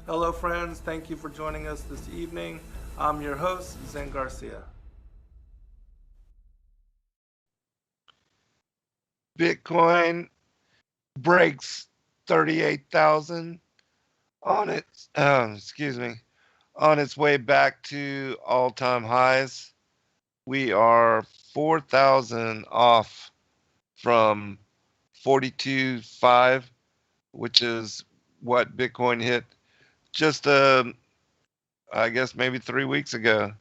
Hello, friends. Thank you for joining us this evening. I'm your host, Zen Garcia. Bitcoin breaks 38,000 on its on its way back to all-time highs. We are 4,000 off from 42.5, which is what Bitcoin hit just I guess maybe 3 weeks ago.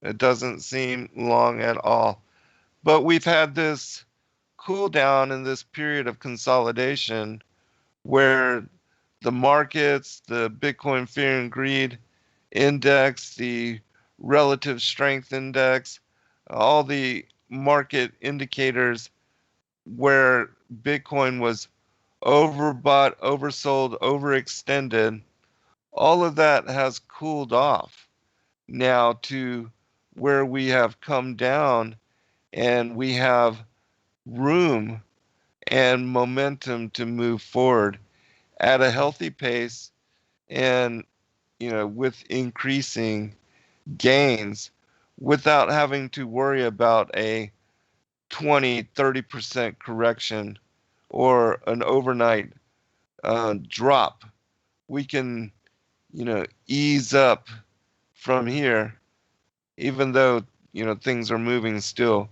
It doesn't seem long at all. But we've had this cool down in this period of consolidation where the markets, the Bitcoin Fear and Greed Index, the Relative Strength Index, all the market indicators where Bitcoin was overbought, oversold, overextended, all of that has cooled off now to where we have come down and we have room and momentum to move forward at a healthy pace and with increasing gains without having to worry about a 20-30% correction or an overnight drop. We can ease up from here, even though things are moving still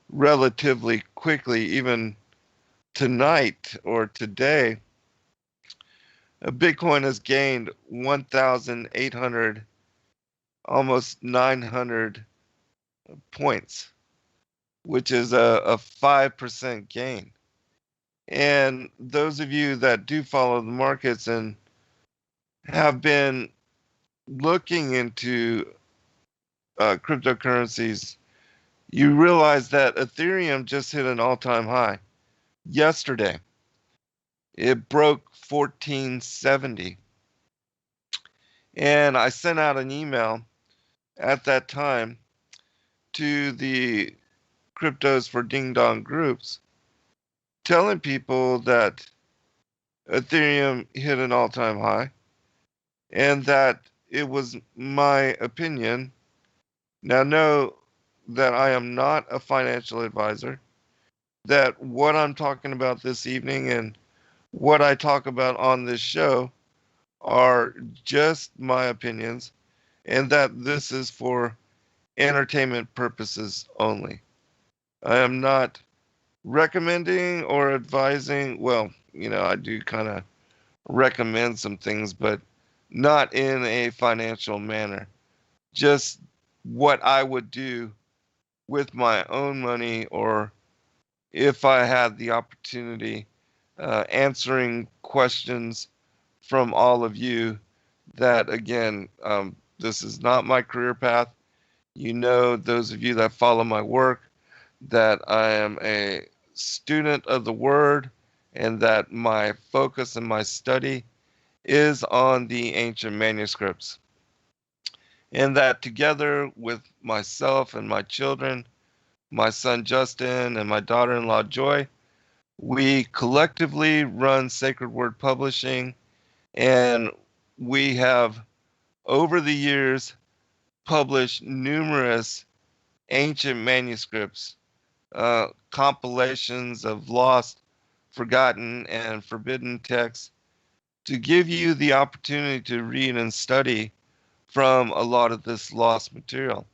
relatively quickly. Even tonight or today, Bitcoin has gained 1,800, almost 900 points, which is a 5% gain. And those of you that do follow the markets and have been looking into cryptocurrencies, you realize that Ethereum just hit an all-time high yesterday. It broke 1470. And I sent out an email at that time to the Cryptos for Ding Dong groups telling people that Ethereum hit an all-time high and that it was my opinion. Now, know that I am not a financial advisor, that what I'm talking about this evening and what I talk about on this show are just my opinions, and that this is for entertainment purposes only. I am not recommending or advising. Well, I do kind of recommend some things, but not in a financial manner. Just what I would do with my own money, or if I had the opportunity, answering questions from all of you. That again, this is not my career path. Those of you that follow my work, that I am a student of the word and that my focus and my study is on the ancient manuscripts. And that together with myself and my children, my son Justin and my daughter in law Joy, we collectively run Sacred Word Publishing, and we have over the years published numerous ancient manuscripts, compilations of lost, forgotten, and forbidden texts to give you the opportunity to read and study from a lot of this lost material.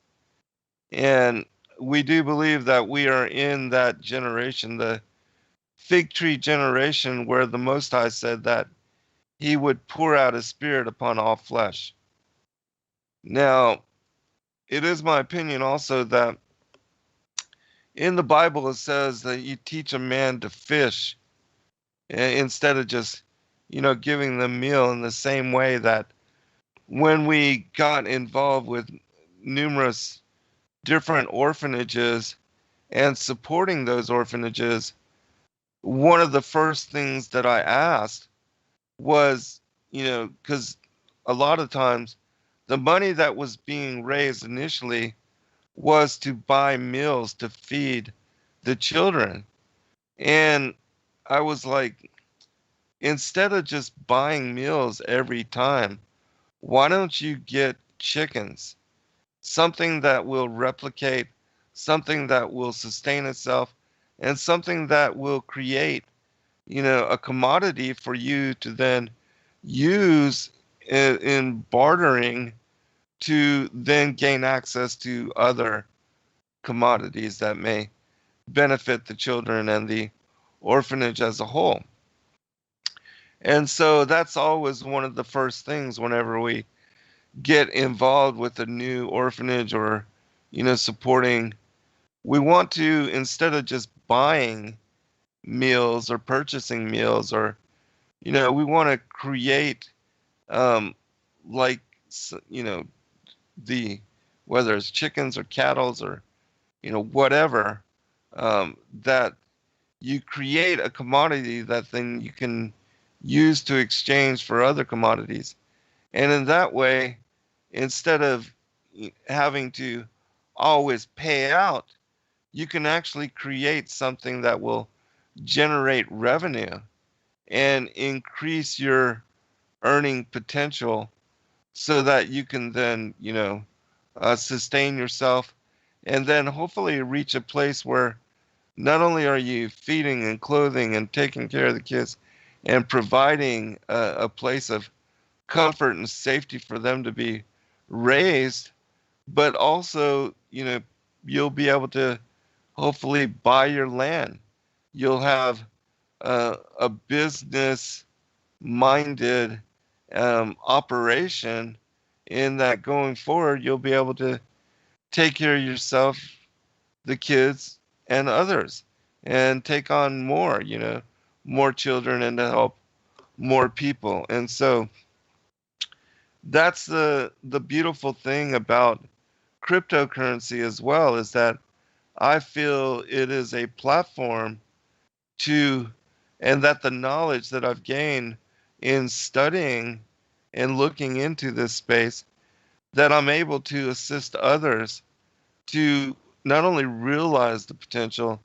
And we do believe that we are in that generation, the fig tree generation, where the Most High said that he would pour out his spirit upon all flesh. Now, it is my opinion also that in the Bible it says that you teach a man to fish instead of just, giving them meal, in the same way that when we got involved with numerous different orphanages and supporting those orphanages, one of the first things that I asked was, because a lot of times the money that was being raised initially was to buy meals to feed the children. And I was like, instead of just buying meals every time, why don't you get chickens? Something that will replicate, something that will sustain itself, and something that will create, a commodity for you to then use in bartering to then gain access to other commodities that may benefit the children and the orphanage as a whole. And so that's always one of the first things whenever we get involved with a new orphanage or, supporting. We want to, instead of just buying meals or purchasing meals, or, we want to create, um, like, the, whether it's chickens or cattle or, whatever, that you create a commodity that then you can use to exchange for other commodities. And in that way, instead of having to always pay out, you can actually create something that will generate revenue and increase your earning potential so that you can then, sustain yourself and then hopefully reach a place where not only are you feeding and clothing and taking care of the kids and providing a place of comfort and safety for them to be raised, but also, you'll be able to hopefully buy your land. You'll have a business minded operation in that going forward, you'll be able to take care of yourself, the kids, and others, and take on more, more children and to help more people. And so that's the beautiful thing about cryptocurrency as well, is that I feel it is a platform to, and that the knowledge that I've gained in studying and looking into this space, that I'm able to assist others to not only realize the potential,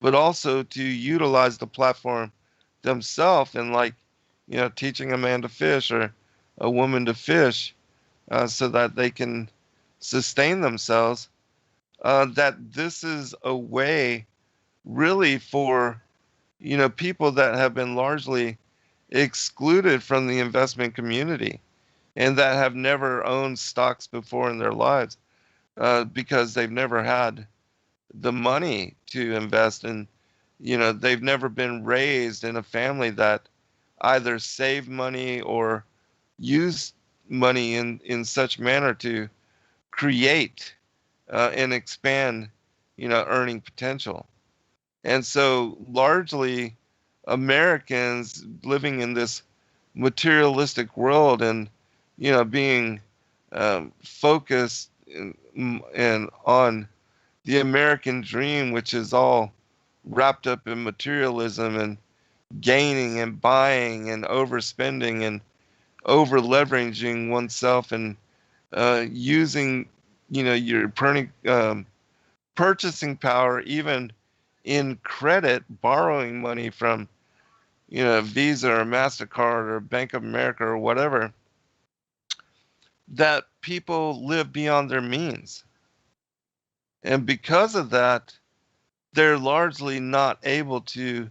but also to utilize the platform themselves, and like, teaching a man to fish or a woman to fish, so that they can sustain themselves. That this is a way really for, people that have been largely excluded from the investment community and that have never owned stocks before in their lives, because they've never had the money to invest in. They've never been raised in a family that either saved money or used money in such manner to create and expand, earning potential. And so largely Americans living in this materialistic world and, being focused and on the American dream, which is all wrapped up in materialism and gaining and buying and overspending and over leveraging oneself and using, your purchasing power, even in credit, borrowing money from, Visa or MasterCard or Bank of America or whatever, that people live beyond their means. And because of that, they're largely not able to,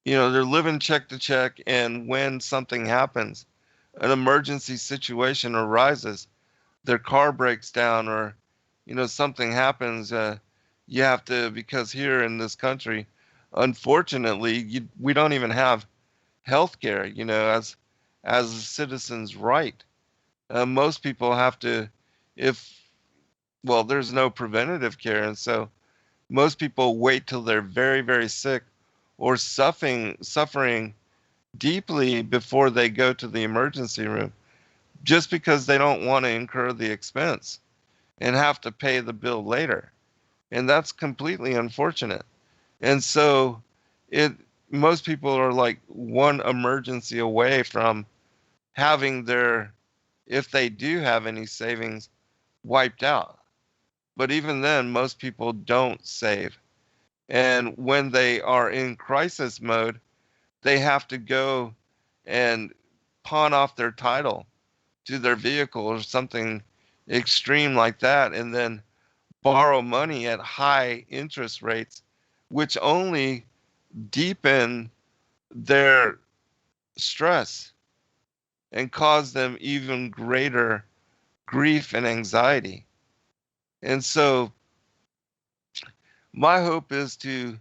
they're living check to check. And when something happens, an emergency situation arises, their car breaks down or, something happens, you have to, because here in this country, unfortunately, we don't even have health care, as a citizen's right. Most people have to, if, well, there's no preventative care. And so most people wait till they're very, very sick or suffering deeply before they go to the emergency room, just because they don't want to incur the expense and have to pay the bill later. And that's completely unfortunate. And so it most people are like one emergency away from having their, if they do have any savings, wiped out. But even then, most people don't save. And when they are in crisis mode, they have to go and pawn off their title to their vehicle or something extreme like that, and then borrow money at high interest rates, which only deepen their stress and cause them even greater grief and anxiety. And so my hope is to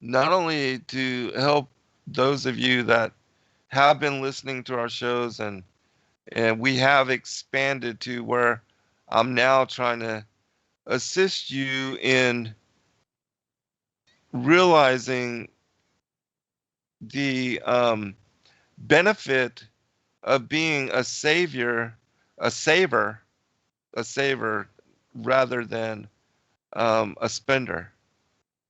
not only to help those of you that have been listening to our shows, and we have expanded to where I'm now trying to assist you in realizing the benefit of being a savior, a saver, a saver rather than a spender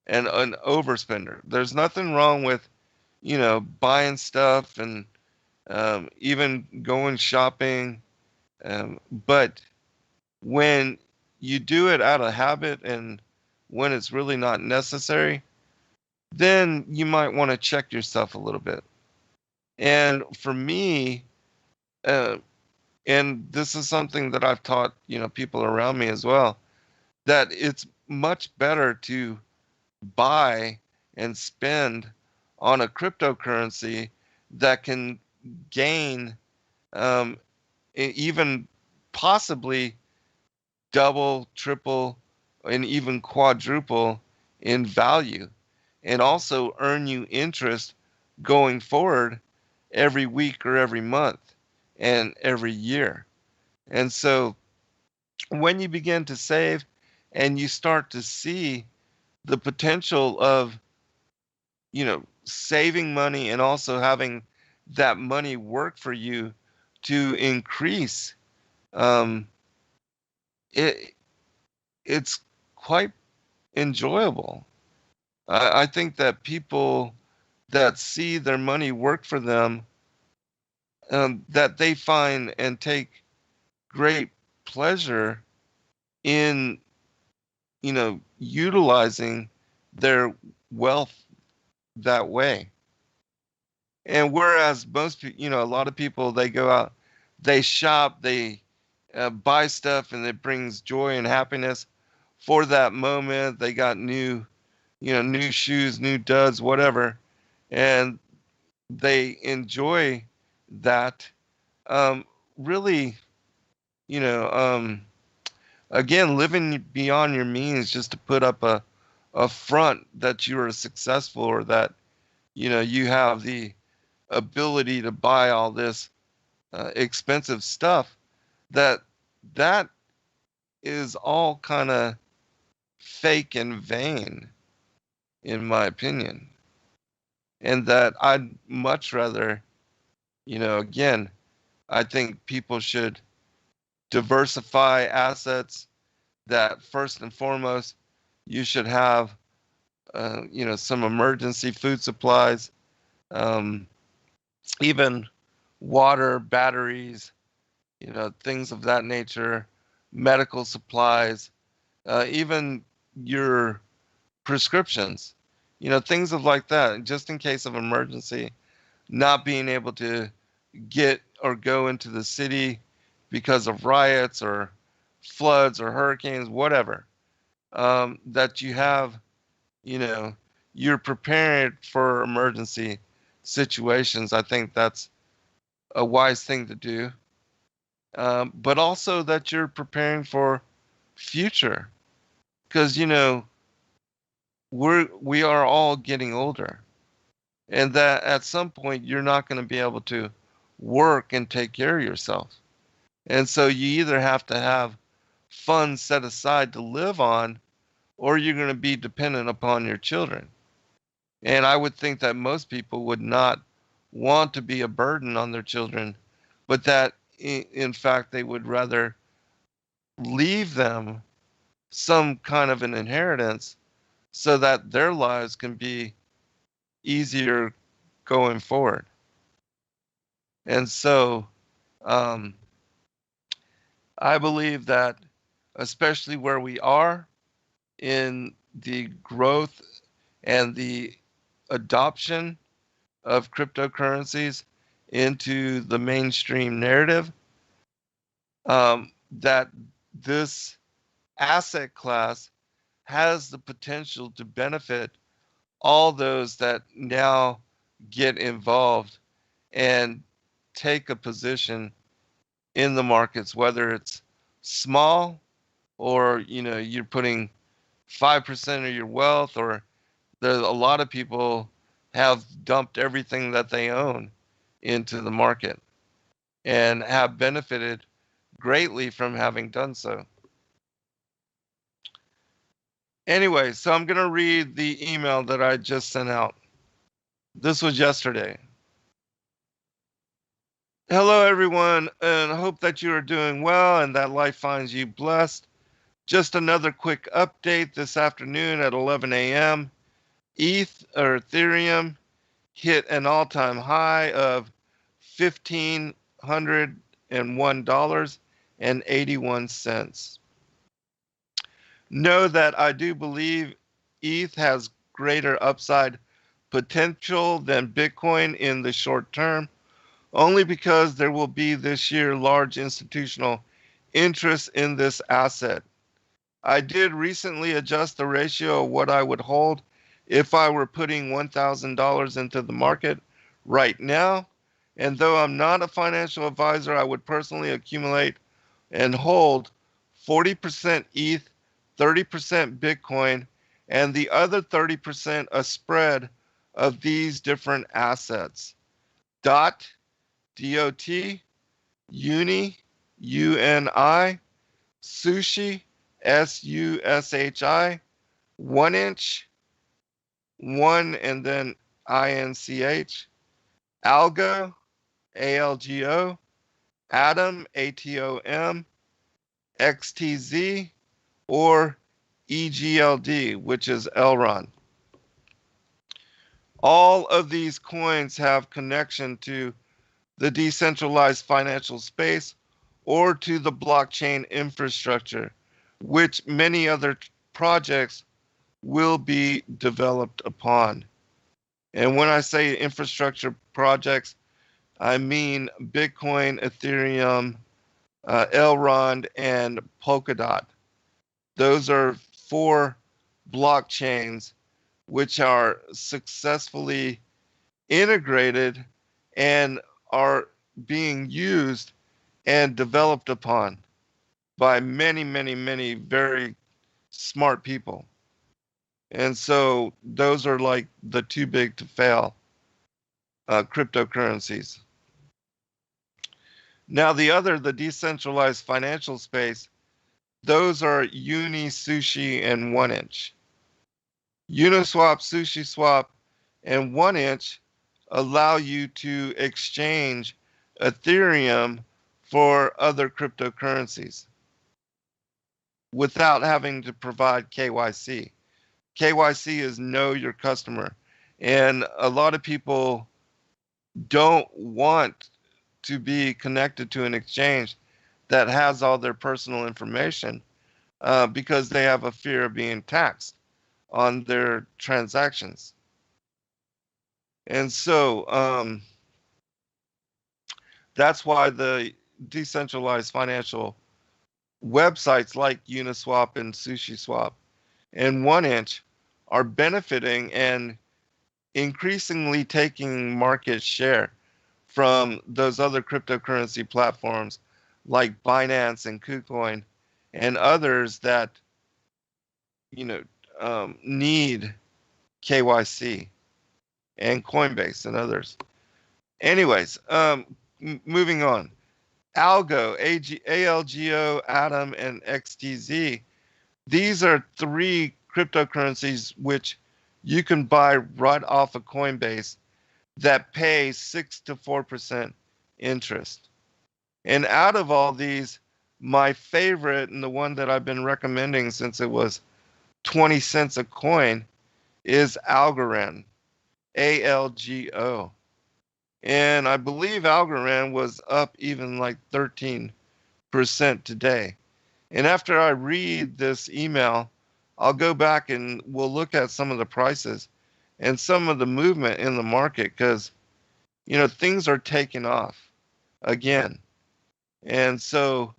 and an overspender. There's nothing wrong with, buying stuff and even going shopping. But when you do it out of habit and when it's really not necessary, then you might want to check yourself a little bit. And for me, uh, and this is something that I've taught, people around me as well, that it's much better to buy and spend on a cryptocurrency that can gain um, even possibly double, triple, and even quadruple in value, and also earn you interest going forward every week or every month and every year. And so when you begin to save and you start to see the potential of, saving money and also having that money work for you to increase, um, it it's quite enjoyable. I think that people that see their money work for them, that they find and take great pleasure in, utilizing their wealth that way. And whereas most people, a lot of people, they go out, they shop, they buy stuff, and it brings joy and happiness for that moment. They got new shoes, new duds, whatever, and they enjoy that. Um, really, you know, um, again, living beyond your means just to put up a front that you are successful or that, you have the ability to buy all this expensive stuff, that that is all kind of fake and vain, in my opinion. And that I'd much rather, again, I think people should diversify assets. That first and foremost, you should have, some emergency food supplies, um, even water, batteries, things of that nature, medical supplies, even your prescriptions, things of like that, just in case of emergency, not being able to get or go into the city because of riots or floods or hurricanes, whatever, that you have, you know, you're prepared for emergency situations. I think that's a wise thing to do. But also that you're preparing for future, because we are all getting older, and that at some point you're not going to be able to work and take care of yourself. And so you either have to have funds set aside to live on, or you're going to be dependent upon your children. And I would think that most people would not want to be a burden on their children, but that in fact they would rather leave them some kind of an inheritance so that their lives can be easier going forward. And so um, I believe that, especially where we are in the growth and the adoption of cryptocurrencies into the mainstream narrative, that this asset class has the potential to benefit all those that now get involved and take a position in the markets, whether it's small or you're putting 5% of your wealth, or there's a lot of people have dumped everything that they own into the market and have benefited greatly from having done so. Anyway, so I'm going to read the email that I just sent out. This was yesterday. Hello, everyone, and I hope that you are doing well and that life finds you blessed. Just another quick update this afternoon at 11 a.m. Ethereum hit an all-time high of $1,501.81. Know that I do believe ETH has greater upside potential than Bitcoin in the short term, only because there will be this year large institutional interest in this asset. I did recently adjust the ratio of what I would hold if I were putting $1,000 into the market right now. And though I'm not a financial advisor, I would personally accumulate and hold 40% ETH, 30% Bitcoin, and the other 30% a spread of these different assets. DOT, DOT, Uni, UNI, Sushi, SUSHI, 1inch, one and then INCH, Algo, ALGO, Atom, ATOM, XTZ, or EGLD, which is Elron. All of these coins have connection to the decentralized financial space or to the blockchain infrastructure, which many other projects will be developed upon. And when I say infrastructure projects, I mean Bitcoin, Ethereum, Elrond, and Polkadot. Those are 4 blockchains which are successfully integrated and are being used and developed upon by many, many, many very smart people. And so those are like the too big to fail cryptocurrencies. Now the decentralized financial space, those are Uni, Sushi, and 1inch. Uniswap, SushiSwap, and 1inch allow you to exchange Ethereum for other cryptocurrencies without having to provide KYC. KYC is know your customer. And a lot of people don't want to be connected to an exchange that has all their personal information because they have a fear of being taxed on their transactions. And so that's why the decentralized financial websites like Uniswap and SushiSwap and 1inch are benefiting and increasingly taking market share from those other cryptocurrency platforms like Binance and KuCoin and others that need KYC, and Coinbase and others. Anyways, moving on. Algo, ALGO, Atom, and XTZ. These are 3 cryptocurrencies which you can buy right off of Coinbase that pay 6 to 4% interest. And out of all these, my favorite and the one that I've been recommending since it was 20 cents a coin is Algorand, ALGO. And I believe Algorand was up even like 13% today. And after I read this email, I'll go back and we'll look at some of the prices and some of the movement in the market because, things are taking off again. And so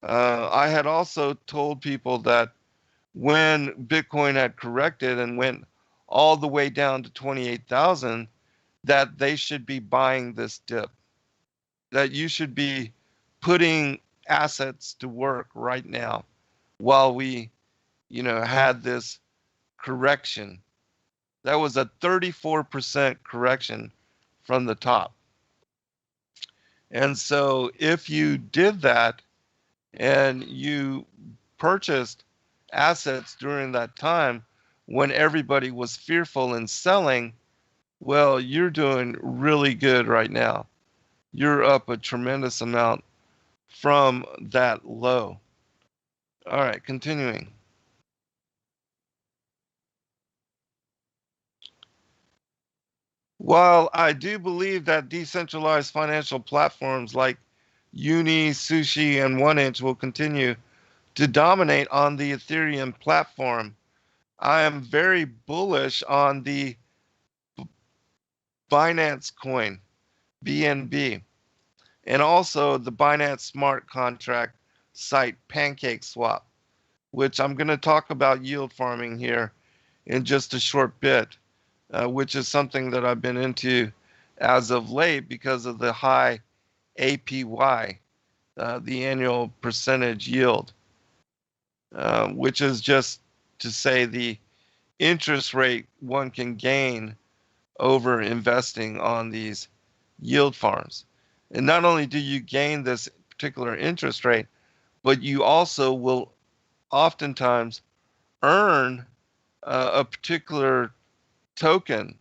I had also told people that when Bitcoin had corrected and went all the way down to 28,000, that they should be buying this dip, that you should be putting assets to work right now while we, had this correction. That was a 34% correction from the top. And so if you did that and you purchased assets during that time when everybody was fearful and selling, well, you're doing really good right now. You're up a tremendous amount from that low. All right, continuing. While I do believe that decentralized financial platforms like Uni, Sushi, and 1inch will continue to dominate on the Ethereum platform, I am very bullish on the Binance coin, BNB, and also the Binance smart contract site PancakeSwap, which I'm going to talk about yield farming here in just a short bit, which is something that I've been into as of late because of the high APY, the annual percentage yield, which is just to say the interest rate one can gain over investing on these yield farms. And not only do you gain this particular interest rate, but you also will oftentimes earn a particular token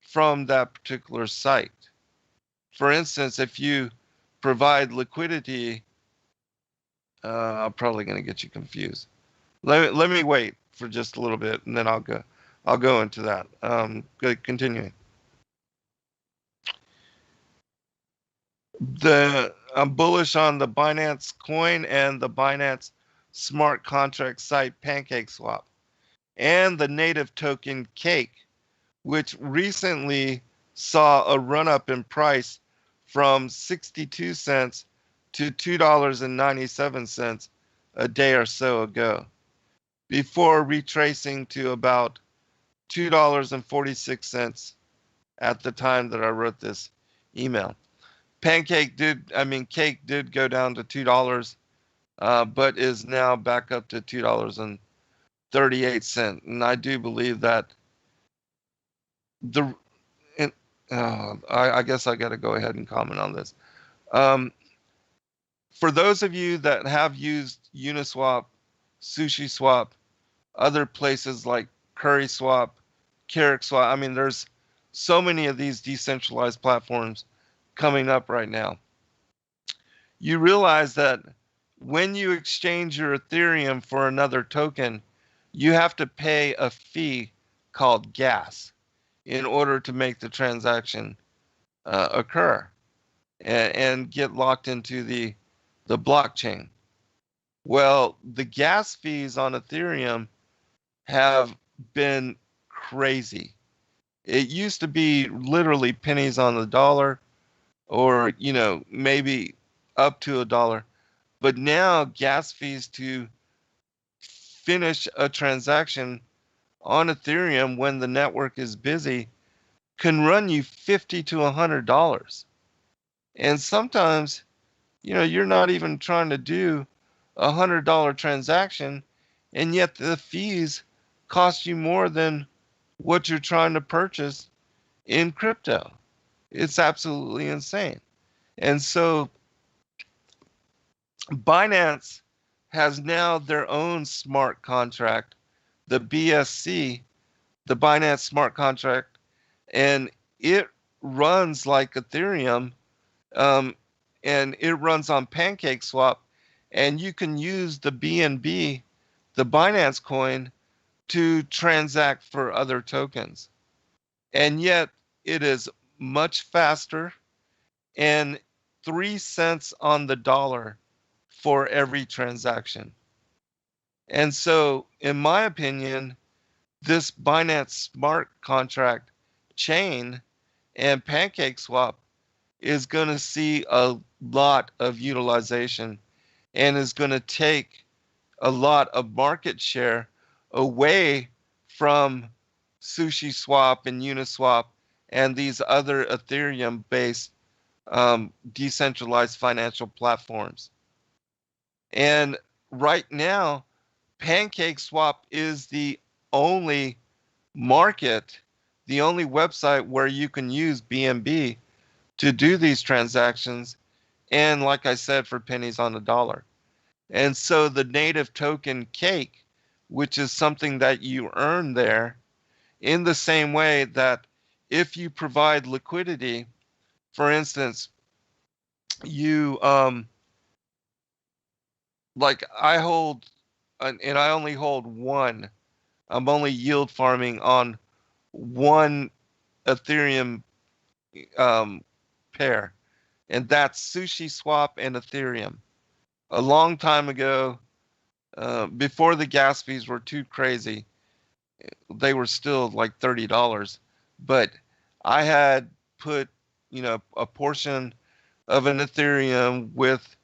from that particular site. For instance, if you provide liquidity, I'm probably going to get you confused. Let me wait for just a little bit, and then I'll go into that. Continuing. I'm bullish on the Binance coin and the Binance smart contract site PancakeSwap and the native token Cake, which recently saw a run up in price from 62 cents to $2.97 a day or so ago, before retracing to about $2.46 at the time that I wrote this email. Cake did go down to $2, but is now back up to $2.38. And I do believe that the, and, I guess I got to go ahead and comment on this. For those of you that have used Uniswap, SushiSwap, other places like CurrySwap, CarrickSwap, I mean, there's so many of these decentralized platforms coming up right now. You realize that when you exchange your Ethereum for another token, you have to pay a fee called gas in order to make the transaction occur and get locked into the blockchain. Well, the gas fees on Ethereum have been crazy. It used to be literally pennies on the dollar, or maybe up to $1. But now gas fees to finish a transaction on Ethereum when the network is busy can run you $50 to $100. And sometimes, you're not even trying to do $100 transaction, and yet the fees cost you more than what you're trying to purchase in crypto. It's absolutely insane. And so Binance has now their own smart contract, the BSC, the Binance smart contract, and it runs like Ethereum, and it runs on PancakeSwap, and you can use the BNB, the Binance coin, to transact for other tokens. And yet it is much faster and 3 cents on the dollar for every transaction. And so, in my opinion, this Binance smart contract chain and PancakeSwap is going to see a lot of utilization and is going to take a lot of market share away from Sushi Swap and Uniswap and these other Ethereum based decentralized financial platforms. And right now, PancakeSwap is the only market, the only website where you can use BNB to do these transactions. And like I said, for pennies on the dollar. And so the native token cake, which is something that you earn there, in the same way that if you provide liquidity, for instance, you like I hold, and I only hold one. I'm only yield farming on one Ethereum um, pair, and that's Sushi Swap and Ethereum. A long time ago, before the gas fees were too crazy, they were still like $30. But I had put, a portion of an Ethereum with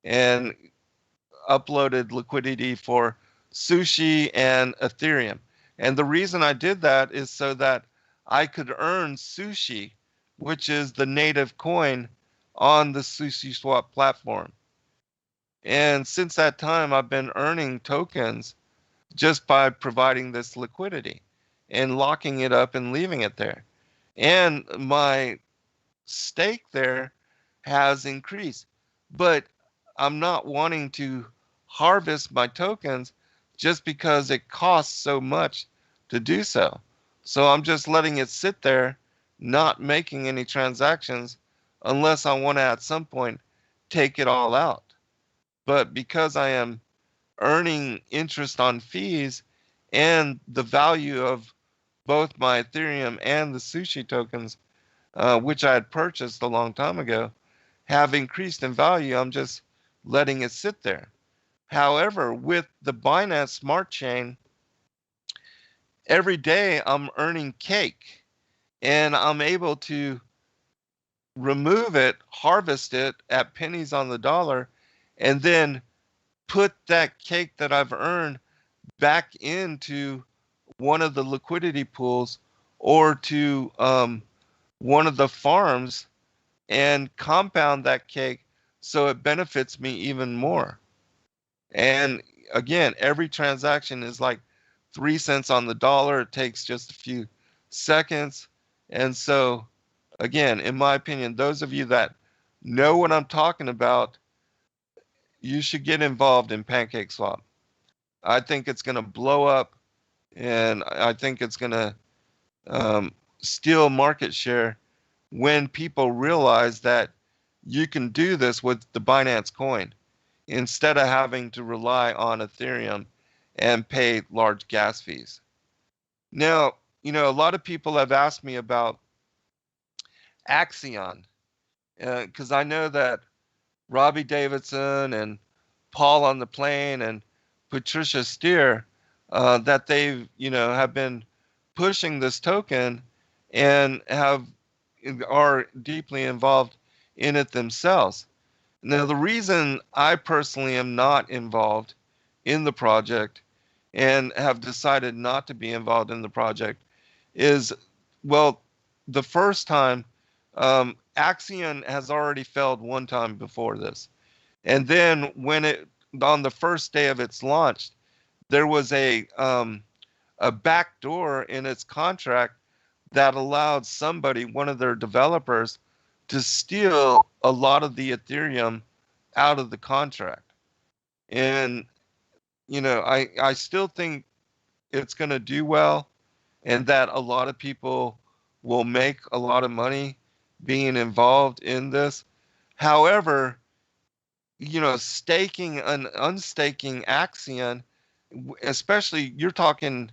and uploaded liquidity for Sushi and Ethereum. And the reason I did that is so that I could earn Sushi, which is the native coin on the Sushi Swap platform. And since that time, I've been earning tokens just by providing this liquidity and locking it up and leaving it there. And my stake there has increased, but I'm not wanting to harvest my tokens just because it costs so much to do so. So I'm just letting it sit there, not making any transactions unless I want to at some point take it all out. But because I am earning interest on fees and the value of both my Ethereum and the Sushi tokens, which I had purchased a long time ago, have increased in value. I'm just letting it sit there. However, with the Binance Smart Chain, every day I'm earning cake and I'm able to remove it, harvest it at pennies on the dollar, and then put that cake that I've earned back into one of the liquidity pools or to one of the farms and compound that cake so it benefits me even more. And again, every transaction is like 3 cents on the dollar. It takes just a few seconds. And so, again, in my opinion, those of you that know what I'm talking about, you should get involved in PancakeSwap. I think it's going to blow up, and I think it's going to steal market share when people realize that you can do this with the Binance coin instead of having to rely on Ethereum and pay large gas fees. Now, a lot of people have asked me about Axion because I know that Robbie Davidson and Paul on the Plane and Patricia Steer that they have been pushing this token and are deeply involved in it themselves. Now, the reason I personally am not involved in the project and have decided not to be involved in the project is, well, the first time, Axion has already failed one time before this. And then on the first day of its launch, there was a back door in its contract that allowed somebody, one of their developers, to steal a lot of the Ethereum out of the contract. And, I still think it's going to do well and that a lot of people will make a lot of money being involved in this. However, staking and unstaking Axion, especially you're talking,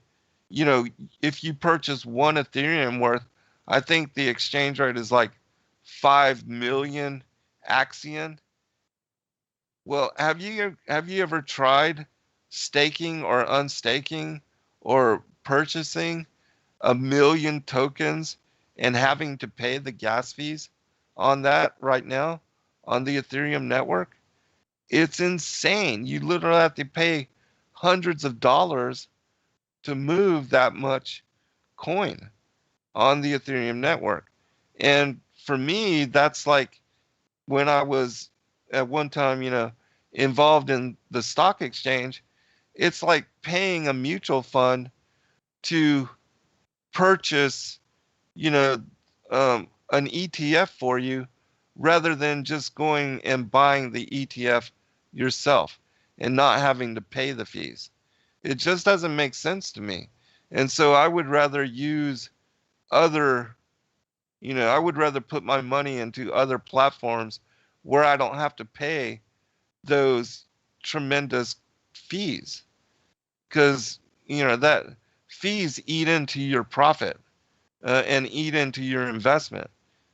if you purchase one Ethereum worth, I think the exchange rate is like 5 million Axion. Well, have you ever tried staking or unstaking or purchasing 1 million tokens and having to pay the gas fees on that right now on the Ethereum network? It's insane. You literally have to pay hundreds of dollars to move that much coin on the Ethereum network. And for me, that's like when I was at one time, involved in the stock exchange, it's like paying a mutual fund to purchase, you know, an ETF for you rather than just going and buying the ETF yourself and not having to pay the fees. It just doesn't make sense to me. And so I would rather use other, I would rather put my money into other platforms where I don't have to pay those tremendous fees because, that fees eat into your profit and eat into your investment.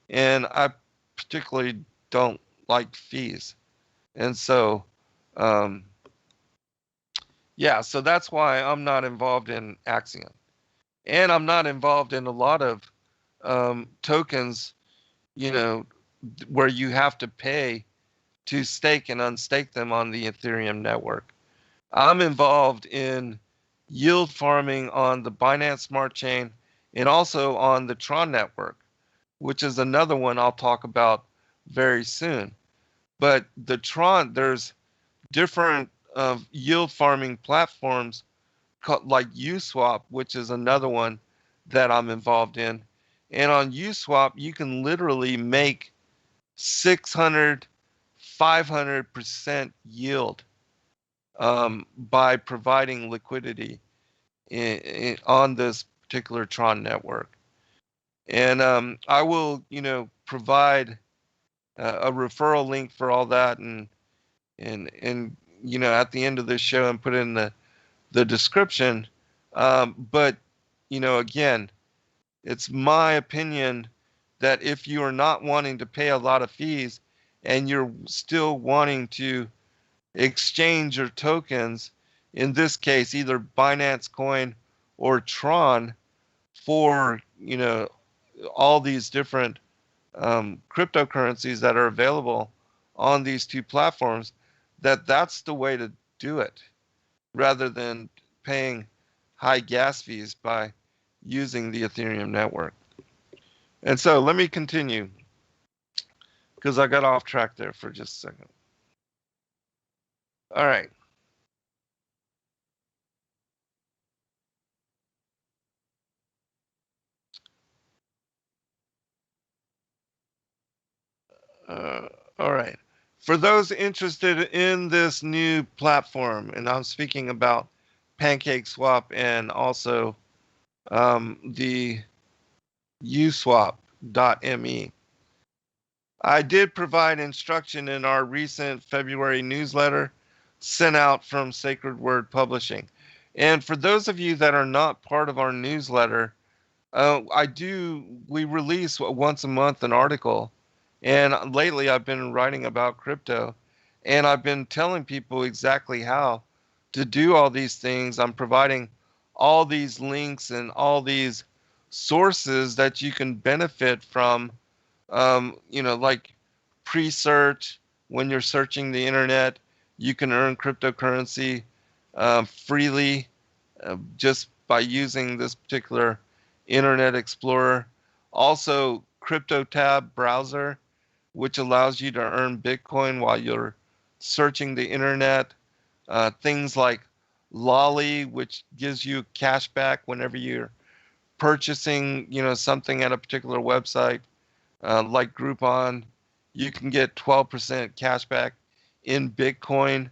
And I particularly don't like fees. And so, um, yeah, so that's why I'm not involved in Axiom. And I'm not involved in a lot of tokens, you know, where you have to pay to stake and unstake them on the Ethereum network. I'm involved in yield farming on the Binance Smart Chain and also on the Tron network, which is another one I'll talk about very soon. But the Tron, there's different yield farming platforms like Uswap, which is another one that I'm involved in. And on Uswap, you can literally make 600, 500% yield by providing liquidity on this particular Tron network. And I will, provide a referral link for all that, and at the end of this show, and put in the description. But again, it's my opinion that if you are not wanting to pay a lot of fees and you're still wanting to exchange your tokens, in this case, either Binance Coin or Tron, for, all these different cryptocurrencies that are available on these two platforms, that's the way to do it rather than paying high gas fees by using the Ethereum network. And so let me continue because I got off track there for just a second. All right. All right. For those interested in this new platform, and I'm speaking about PancakeSwap and also the uswap.me. I did provide instruction in our recent February newsletter sent out from Sacred Word Publishing. And for those of you that are not part of our newsletter, we release once a month an article. And lately I've been writing about crypto, and I've been telling people exactly how to do all these things. I'm providing all these links and all these sources that you can benefit from, like pre-search. When you're searching the internet, you can earn cryptocurrency freely just by using this particular Internet Explorer. Also, CryptoTab browser, which allows you to earn Bitcoin while you're searching the internet. Things like Lolly, which gives you cash back whenever you're purchasing, something at a particular website, like Groupon. You can get 12% cash back in Bitcoin,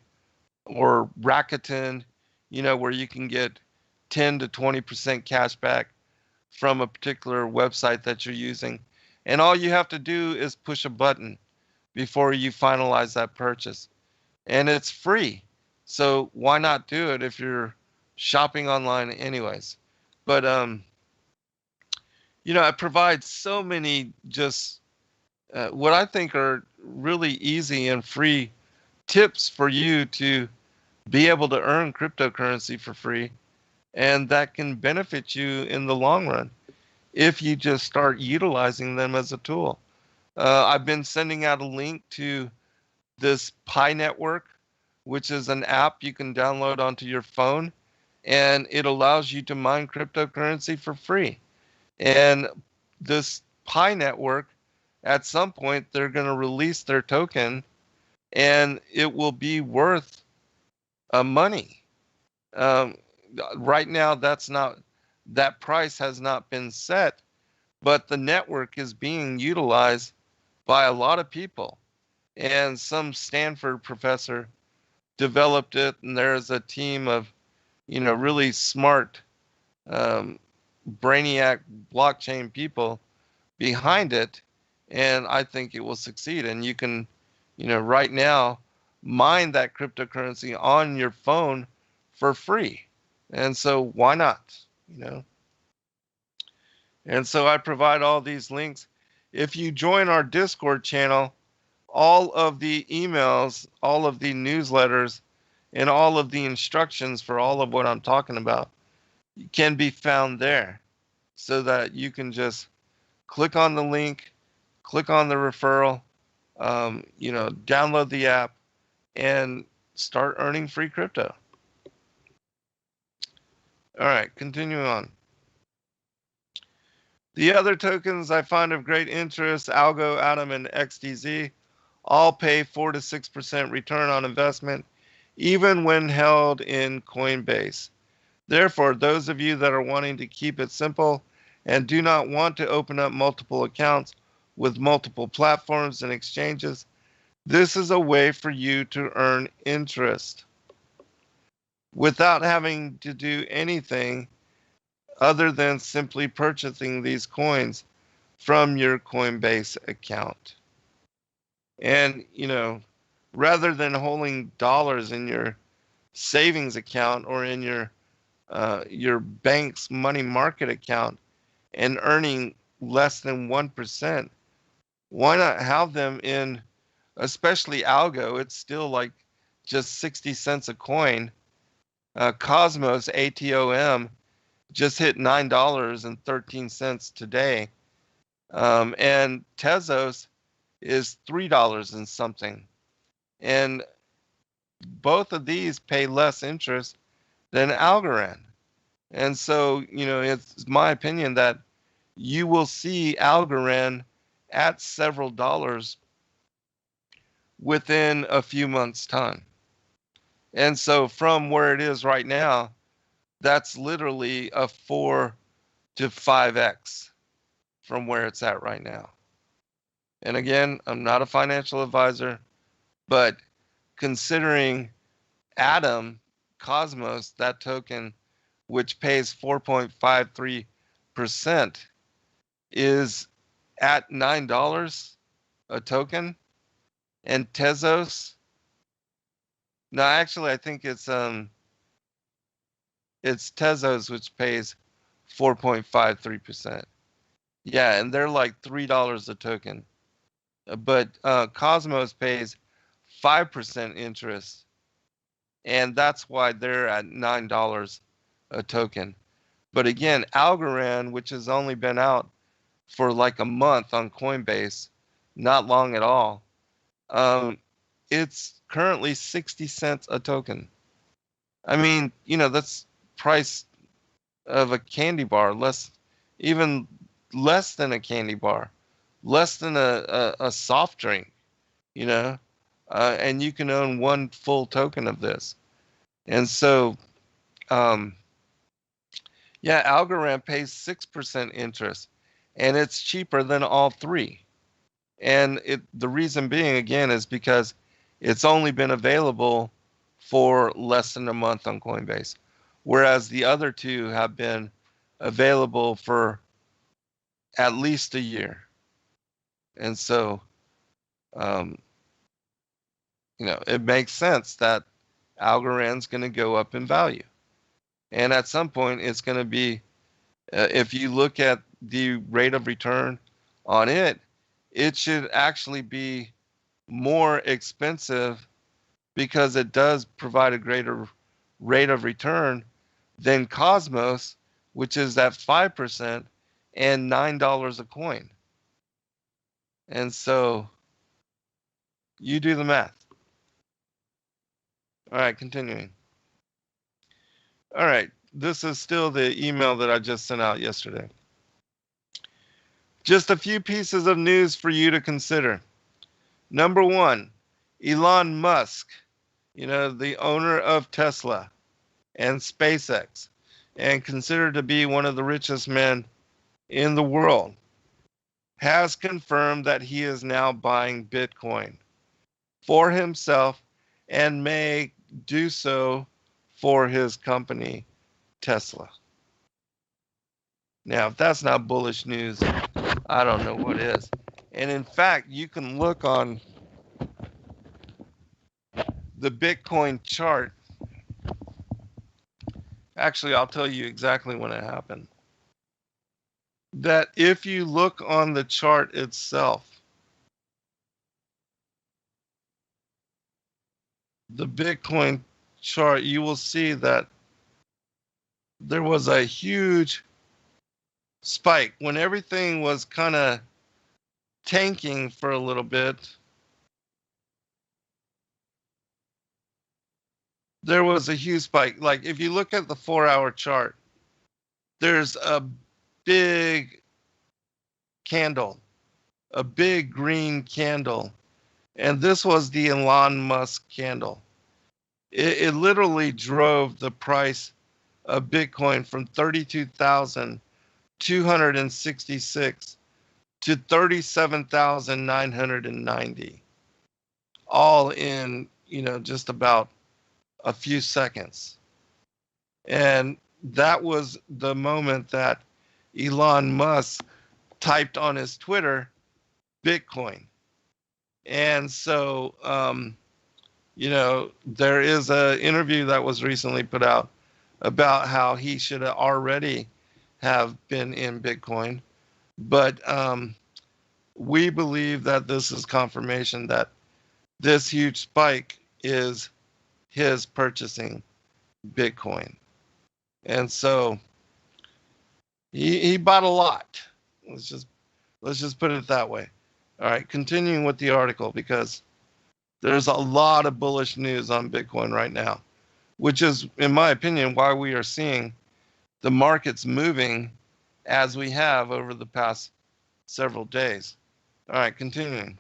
or Rakuten, where you can get 10 to 20% cash back from a particular website that you're using. And all you have to do is push a button before you finalize that purchase. And it's free. So why not do it if you're shopping online anyways? But it provides so many just what I think are really easy and free tips for you to be able to earn cryptocurrency for free, and that can benefit you in the long run if you just start utilizing them as a tool. I've been sending out a link to this Pi network which is an app you can download onto your phone, and it allows you to mine cryptocurrency for free. And this Pi network, at some point, they're going to release their token, and it will be worth money. Um, right now, that price has not been set, but the network is being utilized by a lot of people. And some Stanford professor developed it, and there's a team of, really smart, um, brainiac blockchain people behind it, and I think it will succeed. And you can, right now, mine that cryptocurrency on your phone for free. And so why not? You know. And so I provide all these links. If you join our Discord channel, all of the emails, all of the newsletters, and all of the instructions for all of what I'm talking about can be found there, so that you can just click on the link, click on the referral, download the app, and start earning free crypto. All right, continuing on. The other tokens I find of great interest, Algo, Atom, and XDZ, all pay 4 to 6% return on investment, even when held in Coinbase. Therefore, those of you that are wanting to keep it simple and do not want to open up multiple accounts with multiple platforms and exchanges, this is a way for you to earn interest without having to do anything other than simply purchasing these coins from your Coinbase account. And, rather than holding dollars in your savings account or in your bank's money market account and earning less than 1%, why not have them in, especially Algo? It's still like just 60 cents a coin. Cosmos, ATOM, just hit $9.13 today. And Tezos is $3 and something. And both of these pay less interest than Algorand. And so, it's my opinion that you will see Algorand at several dollars within a few months' time. And so from where it is right now, that's literally a 4 to 5x from where it's at right now. And again, I'm not a financial advisor, but considering Atom, Cosmos, that token, which pays 4.53%, is at $9 a token, and Tezos, no, actually, I think it's Tezos which pays 4.53%. Yeah, and they're like $3 a token. But Cosmos pays 5% interest, and that's why they're at $9 a token. But again, Algorand, which has only been out for like a month on Coinbase, not long at all, it's currently 60 cents a token. I mean, that's price of a candy bar, even less than a candy bar, less than a soft drink, and you can own one full token of this. And so, Algorand pays 6% interest, and it's cheaper than all three. And the reason being, again, is because it's only been available for less than a month on Coinbase, whereas the other two have been available for at least a year. And so, it makes sense that Algorand's going to go up in value. And at some point, it's going to be, if you look at the rate of return on it, it should actually be more expensive because it does provide a greater rate of return than Cosmos, which is at 5% and $9 a coin. And so you do the math. All right, continuing. All right, this is still the email that I just sent out yesterday. Just a few pieces of news for you to consider. Number one, Elon Musk, the owner of Tesla and SpaceX, and considered to be one of the richest men in the world, has confirmed that he is now buying Bitcoin for himself and may do so for his company, Tesla. Now, if that's not bullish news, I don't know what is. And in fact, you can look on the Bitcoin chart. Actually, I'll tell you exactly when it happened. That if you look on the chart itself, the Bitcoin chart, you will see that there was a huge spike when everything was kind of tanking for a little bit. There was a huge spike. Like if you look at the 4-hour chart, there's a big candle, a big green candle. And this was the Elon Musk candle. It literally drove the price of Bitcoin from 32,266 to 37,990, all in, just about a few seconds. And that was the moment that Elon Musk typed on his Twitter, Bitcoin. And so, there is an interview that was recently put out about how he should already have been in Bitcoin. But we believe that this is confirmation that this huge spike is his purchasing Bitcoin. And so he bought a lot. Let's just put it that way. All right, continuing with the article, because there's a lot of bullish news on Bitcoin right now, which is, in my opinion, why we are seeing the markets moving as we have over the past several days. All right, continuing.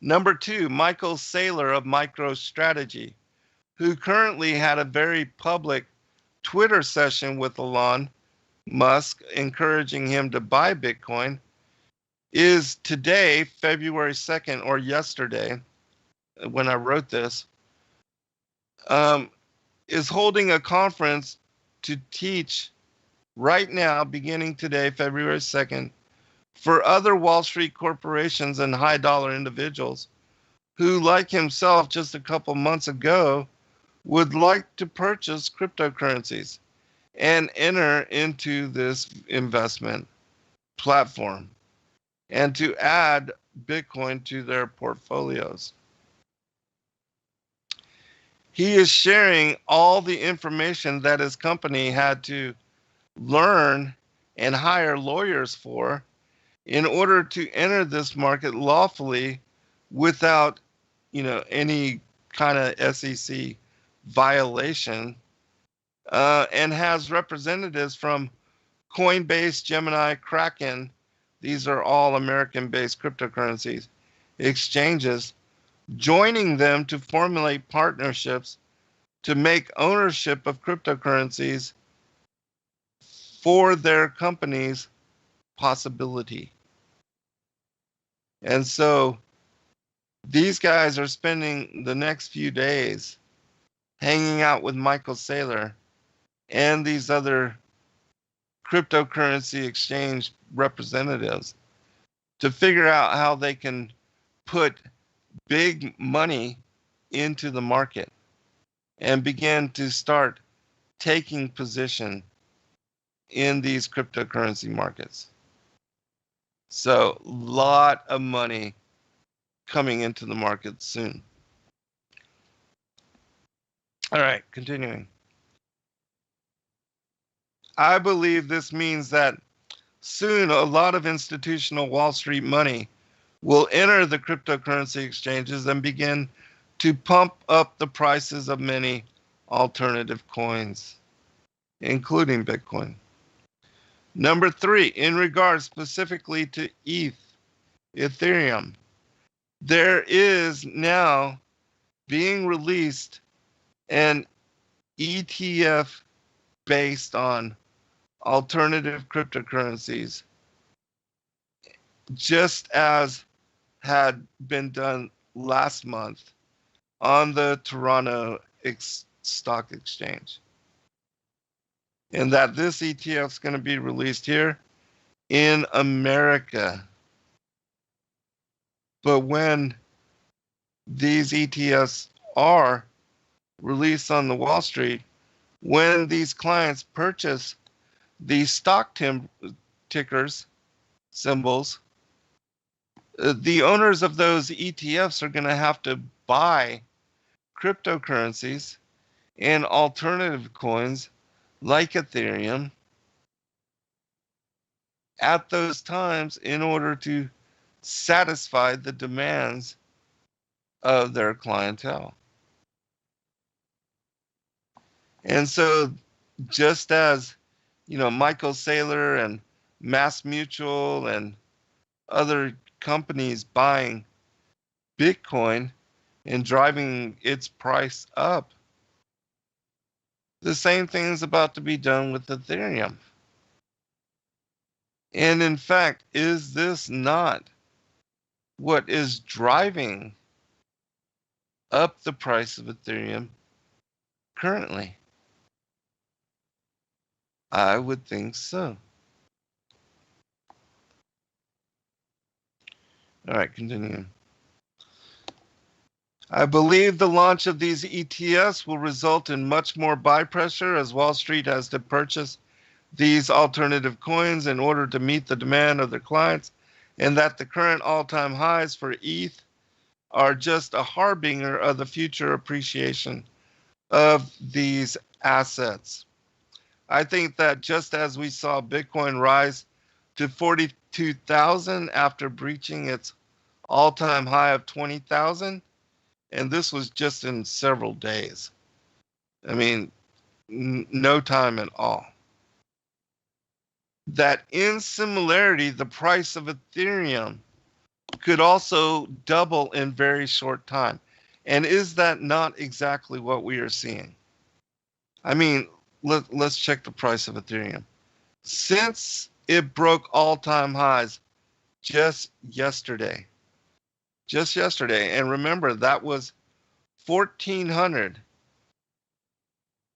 Number two, Michael Saylor of MicroStrategy, who currently had a very public Twitter session with Elon Musk encouraging him to buy Bitcoin, is today, February 2nd, or yesterday, when I wrote this, is holding a conference to teach right now, beginning today, February 2nd, for other Wall Street corporations and high dollar individuals who, like himself just a couple months ago, would like to purchase cryptocurrencies and enter into this investment platform and to add Bitcoin to their portfolios. He is sharing all the information that his company had to learn and hire lawyers for in order to enter this market lawfully without, any kind of SEC violation, and has representatives from Coinbase, Gemini, Kraken. These are all American-based cryptocurrencies exchanges, joining them to formulate partnerships to make ownership of cryptocurrencies for their companies possibility. And so these guys are spending the next few days hanging out with Michael Saylor and these other cryptocurrency exchange representatives to figure out how they can put big money into the market and begin to start taking position in these cryptocurrency markets. So, a lot of money coming into the market soon. All right, continuing. I believe this means that soon a lot of institutional Wall Street money will enter the cryptocurrency exchanges and begin to pump up the prices of many alternative coins, including Bitcoin. Number 3, in regards specifically to Ethereum, there is now being released an ETF based on alternative cryptocurrencies, just as had been done last month on the Toronto Stock Exchange. And that this ETF is going to be released here in America. But when these ETFs are released on the Wall Street, when these clients purchase these stock tickers, symbols, the owners of those ETFs are going to have to buy cryptocurrencies and alternative coins like Ethereum at those times in order to satisfy the demands of their clientele. And so just as, Michael Saylor and Mass Mutual and other companies buying Bitcoin and driving its price up, the same thing is about to be done with Ethereum. And in fact, is this not what is driving up the price of Ethereum currently? I would think so. All right, continuing. I believe the launch of these ETFs will result in much more buy pressure as Wall Street has to purchase these alternative coins in order to meet the demand of their clients, and that the current all-time highs for ETH are just a harbinger of the future appreciation of these assets. I think that just as we saw Bitcoin rise to 42,000 after breaching its all-time high of 20,000, and this was just in several days. I mean, no time at all. That in similarity, the price of Ethereum could also double in very short time. And is that not exactly what we are seeing? I mean, let's check the price of Ethereum. Since it broke all-time highs just yesterday, and remember, that was 1,400.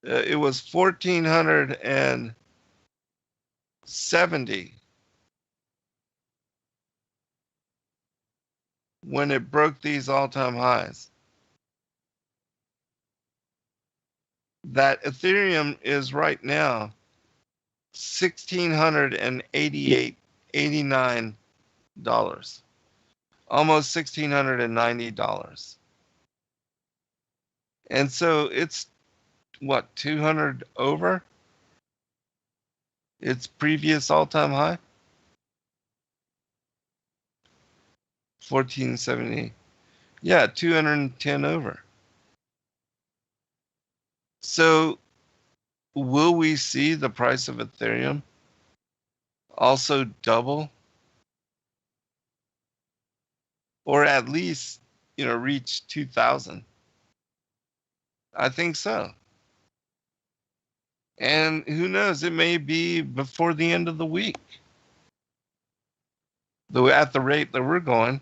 It was 1,470 when it broke these all-time highs. That Ethereum is right now $1,689, almost $1,690. And so it's what, 200 over its previous all-time high? 1470. Yeah, 210 over. So will we see the price of Ethereum also double? Or at least, reach 2,000? I think so. And who knows, it may be before the end of the week. Though at the rate that we're going.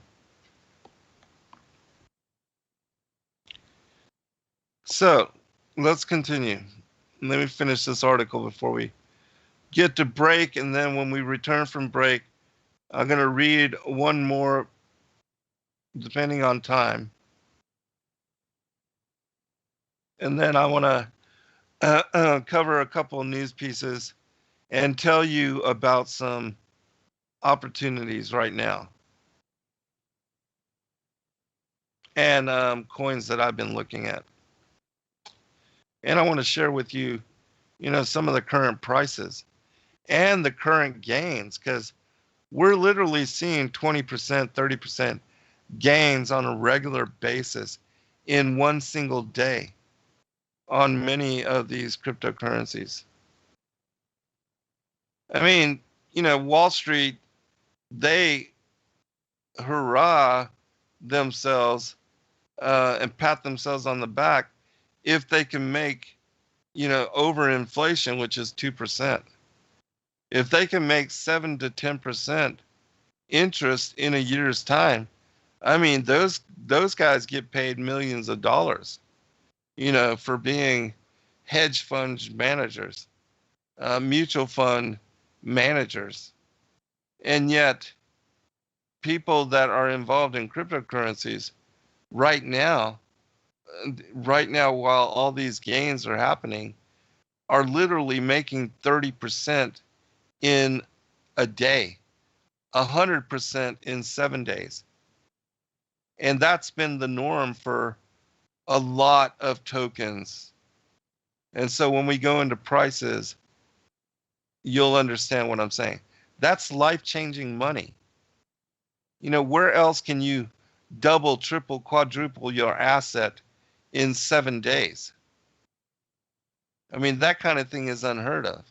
So let's continue. Let me finish this article before we get to break. And then when we return from break, I'm going to read one more, depending on time. And then I want to cover a couple of news pieces and tell you about some opportunities right now and coins that I've been looking at. And I want to share with you, some of the current prices and the current gains, because we're literally seeing 20%, 30% gains on a regular basis in one single day on many of these cryptocurrencies. I mean, Wall Street, they hurrah themselves and pat themselves on the back if they can make, over inflation, which is 2%. If they can make 7 to 10% interest in a year's time, I mean, those guys get paid millions of dollars, for being hedge fund managers, mutual fund managers. And yet, people that are involved in cryptocurrencies right now, while all these gains are happening, are literally making 30% in a day, 100% in 7 days. And that's been the norm for a lot of tokens. And so when we go into prices, you'll understand what I'm saying. That's life-changing money. Where else can you double, triple, quadruple your asset in 7 days? I mean, that kind of thing is unheard of.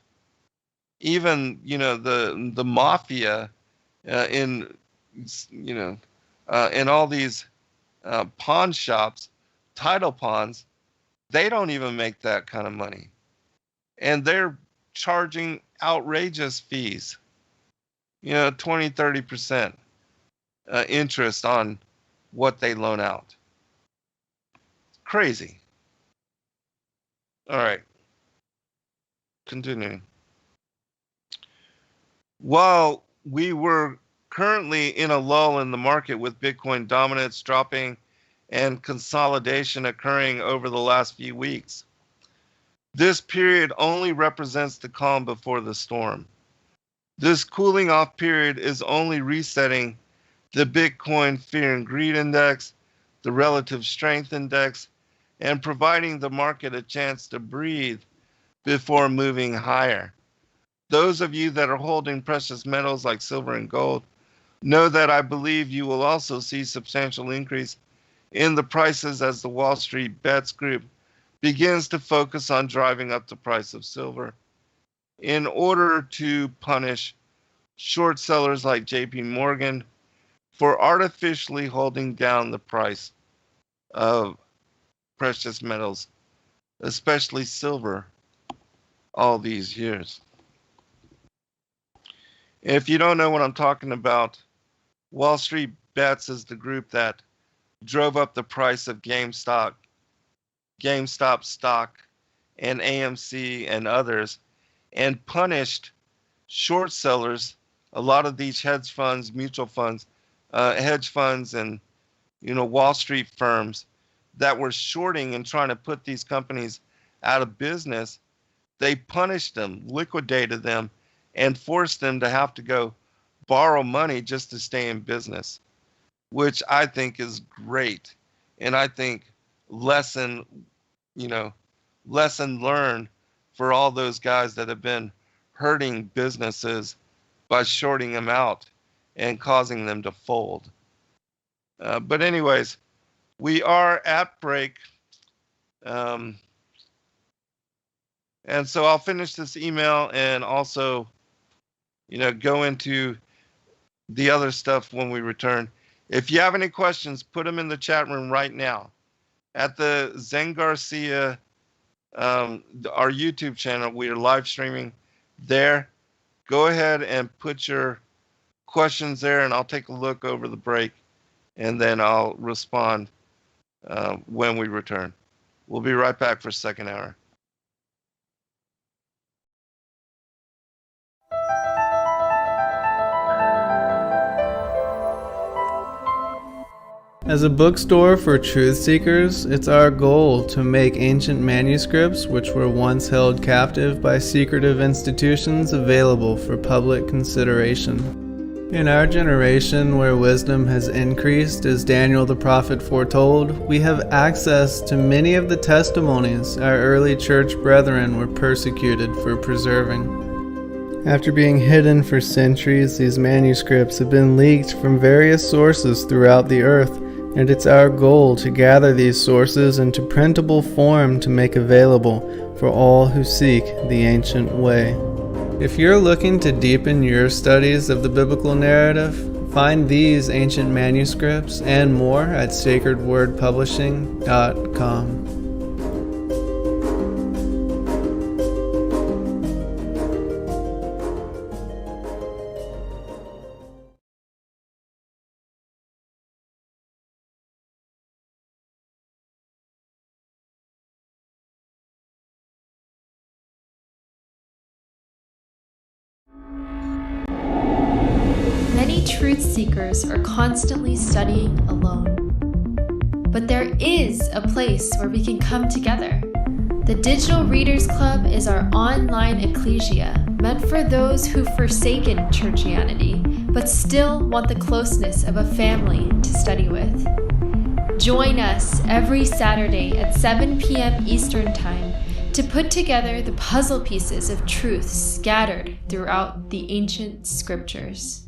Even, the mafia in all these pawn shops, title pawns, they don't even make that kind of money. And they're charging outrageous fees, 20, 30% interest on what they loan out. Crazy. All right. Continuing. While we were currently in a lull in the market with Bitcoin dominance dropping and consolidation occurring over the last few weeks, this period only represents the calm before the storm. This cooling off period is only resetting the Bitcoin Fear and Greed Index, the Relative Strength Index, and providing the market a chance to breathe before moving higher. Those of you that are holding precious metals like silver and gold know that I believe you will also see substantial increase in the prices as the Wall Street Bets Group begins to focus on driving up the price of silver in order to punish short sellers like JP Morgan for artificially holding down the price of precious metals, especially silver, all these years. If you don't know what I'm talking about, Wall Street Bets is the group that drove up the price of GameStop stock, and AMC and others, and punished short sellers, a lot of these hedge funds, mutual funds, hedge funds, and Wall Street firms that were shorting and trying to put these companies out of business. They punished them, liquidated them, and forced them to have to go borrow money just to stay in business, which I think is great. And I think lesson learned for all those guys that have been hurting businesses by shorting them out and causing them to fold. But anyways, we are at break. And so I'll finish this email and also, go into the other stuff when we return. If you have any questions, put them in the chat room right now. At the Zen Garcia, our YouTube channel, we are live streaming there. Go ahead and put your questions there, and I'll take a look over the break, and then I'll respond when we return. We'll be right back for second hour. As a bookstore for truth seekers, it's our goal to make ancient manuscripts which were once held captive by secretive institutions available for public consideration. In our generation, where wisdom has increased as Daniel the prophet foretold, we have access to many of the testimonies our early church brethren were persecuted for preserving. After being hidden for centuries, these manuscripts have been leaked from various sources throughout the earth And it's our goal to gather these sources into printable form to make available for all who seek the ancient way. If you're looking to deepen your studies of the biblical narrative, find these ancient manuscripts and more at sacredwordpublishing.com. Many truth seekers are constantly studying alone. But there is a place where we can come together. The Digital Readers Club is our online ecclesia meant for those who've forsaken churchianity but still want the closeness of a family to study with. Join us every Saturday at 7 p.m. Eastern Time to put together the puzzle pieces of truth scattered throughout the ancient scriptures.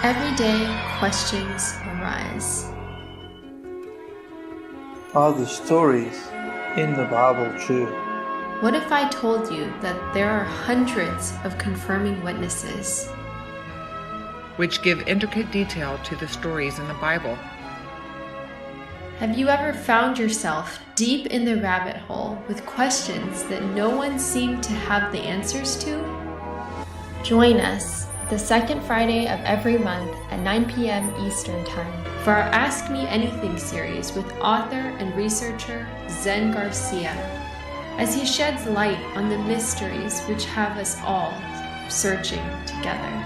Every day, questions arise. Are the stories in the Bible true? What if I told you that there are hundreds of confirming witnesses? Which give intricate detail to the stories in the Bible. Have you ever found yourself deep in the rabbit hole with questions that no one seemed to have the answers to? Join us the second Friday of every month at 9 p.m. Eastern Time for our Ask Me Anything series with author and researcher Zen Garcia, as he sheds light on the mysteries which have us all searching together.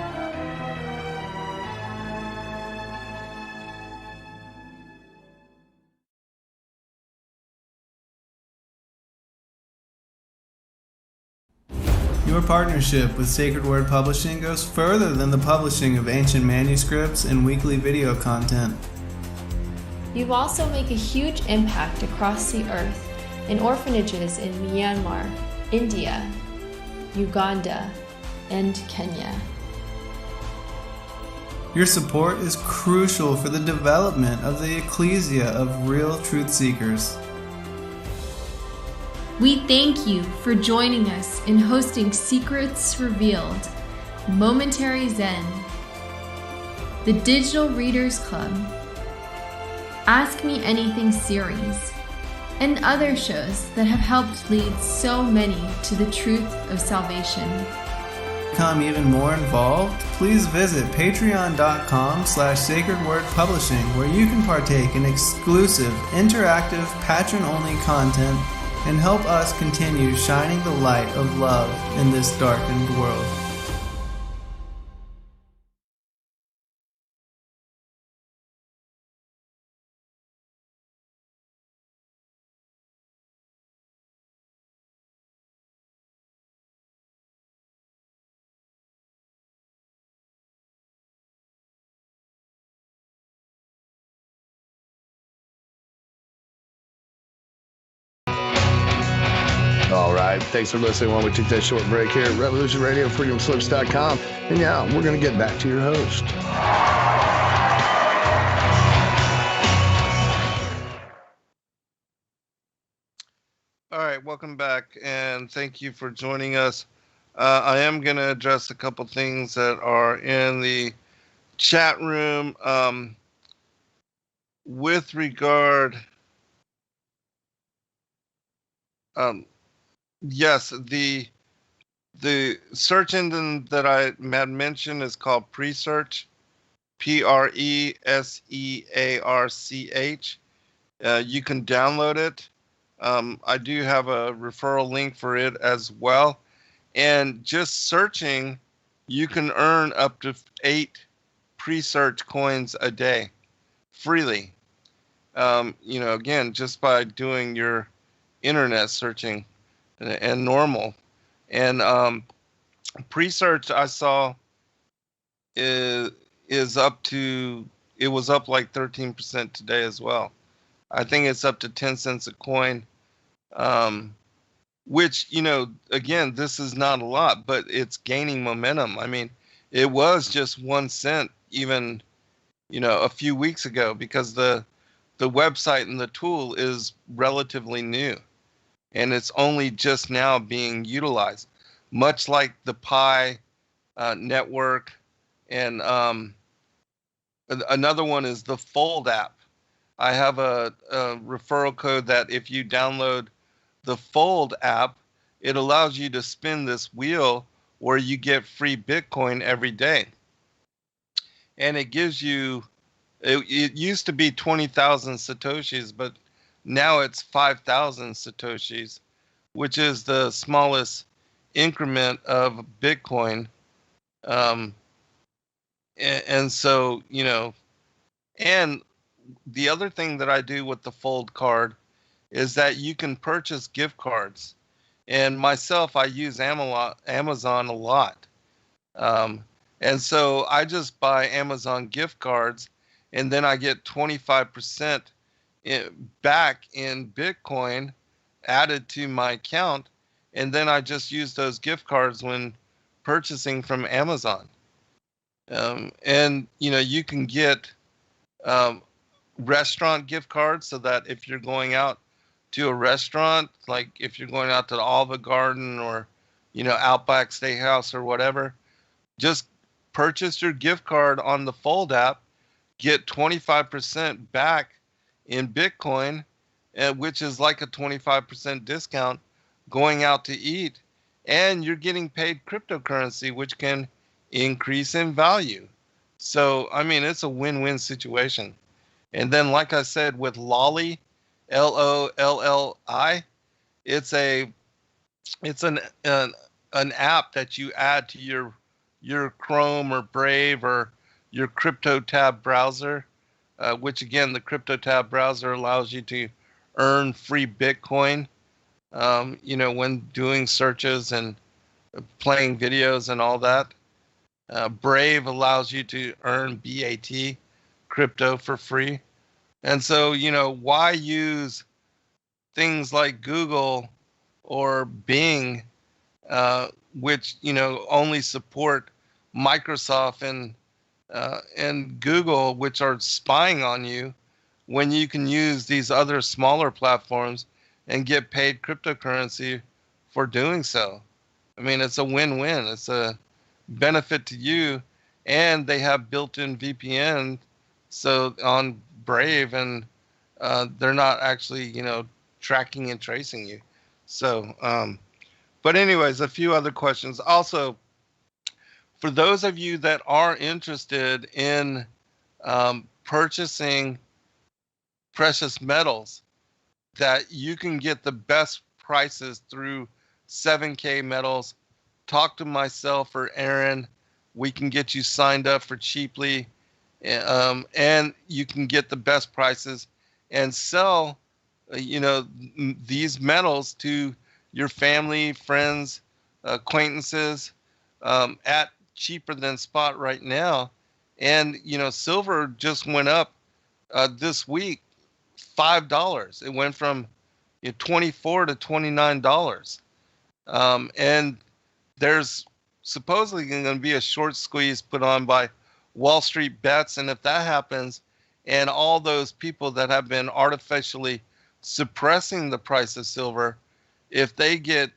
Your partnership with Sacred Word Publishing goes further than the publishing of ancient manuscripts and weekly video content. You also make a huge impact across the earth in orphanages in Myanmar, India, Uganda, and Kenya. Your support is crucial for the development of the ecclesia of real truth seekers. We thank you for joining us in hosting Secrets Revealed, Momentary Zen, the Digital Readers Club, Ask Me Anything series, and other shows that have helped lead so many to the truth of salvation. To become even more involved, please visit patreon.com/sacredwordpublishing, where you can partake in exclusive, interactive, patron-only content and help us continue shining the light of love in this darkened world. All right. Thanks for listening while we took that short break here at Revolution Radio, freedomslips.com. And now we're going to get back to your host. All right, welcome back, and thank you for joining us. I am going to address a couple things that are in the chat room with regard. Yes, the search engine that I had mentioned is called Presearch, Presearch. You can download it. I do have a referral link for it as well. And just searching, you can earn up to 8 Presearch coins a day freely. Again, just by doing your internet searching and normal. And Presearch I saw is up to, it was up like 13% today as well. I think it's up to 10 cents a coin. which, again, this is not a lot, but it's gaining momentum. I mean, it was just 1 cent even, a few weeks ago, because the website and the tool is relatively new, and it's only just now being utilized, much like the Pi network. And another one is the Fold app. I have a referral code that if you download the Fold app, it allows you to spin this wheel where you get free Bitcoin every day. And it gives you, it used to be 20,000 Satoshis, but now it's 5,000 Satoshis, which is the smallest increment of Bitcoin. And so, and the other thing that I do with the Fold card is that you can purchase gift cards. And myself, I use Amazon a lot. And so I just buy Amazon gift cards, and then I get 25% back in Bitcoin added to my account. And then I just use those gift cards when purchasing from Amazon. And, you can get restaurant gift cards, so that if you're going out to a restaurant, like if you're going out to the Olive Garden or, Outback Steakhouse or whatever, just purchase your gift card on the Fold app, get 25% back in Bitcoin, which is like a 25% discount going out to eat, and you're getting paid cryptocurrency, which can increase in value. So, I mean, it's a win-win situation. And then, like I said, with Lolli, Lolli, it's an app that you add to your Chrome or Brave or your CryptoTab browser, which again, the CryptoTab browser allows you to earn free Bitcoin, when doing searches and playing videos and all that. Brave allows you to earn BAT, crypto, for free. And so, why use things like Google or Bing, which, only support Microsoft and Google, which are spying on you, when you can use these other smaller platforms and get paid cryptocurrency for doing so? I mean, it's a win-win. It's a benefit to you, and they have built-in VPN, so on Brave, and they're not actually, tracking and tracing you. So, but anyways, a few other questions. Also, for those of you that are interested in purchasing precious metals, that you can get the best prices through 7K Metals, talk to myself or Aaron. We can get you signed up for cheaply, and you can get the best prices and sell, these metals to your family, friends, acquaintances, at cheaper than spot right now. And, silver just went up this week $5. It went from $24 to $29. And there's supposedly going to be a short squeeze put on by Wall Street Bets. And if that happens, and all those people that have been artificially suppressing the price of silver, if they get,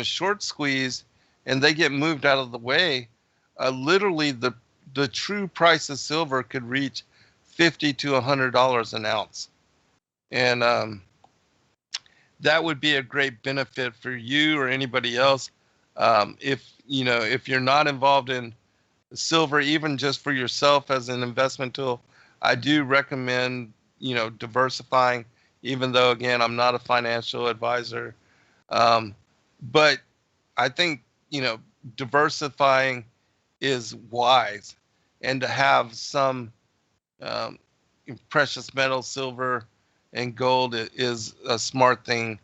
short squeezed and they get moved out of the way, literally the true price of silver could reach $50 to $100 an ounce. And that would be a great benefit for you or anybody else. If you're not involved in silver, even just for yourself as an investment tool, I do recommend, diversifying, even though, again, I'm not a financial advisor. But I think, diversifying is wise, and to have some precious metals, silver and gold, is a smart thing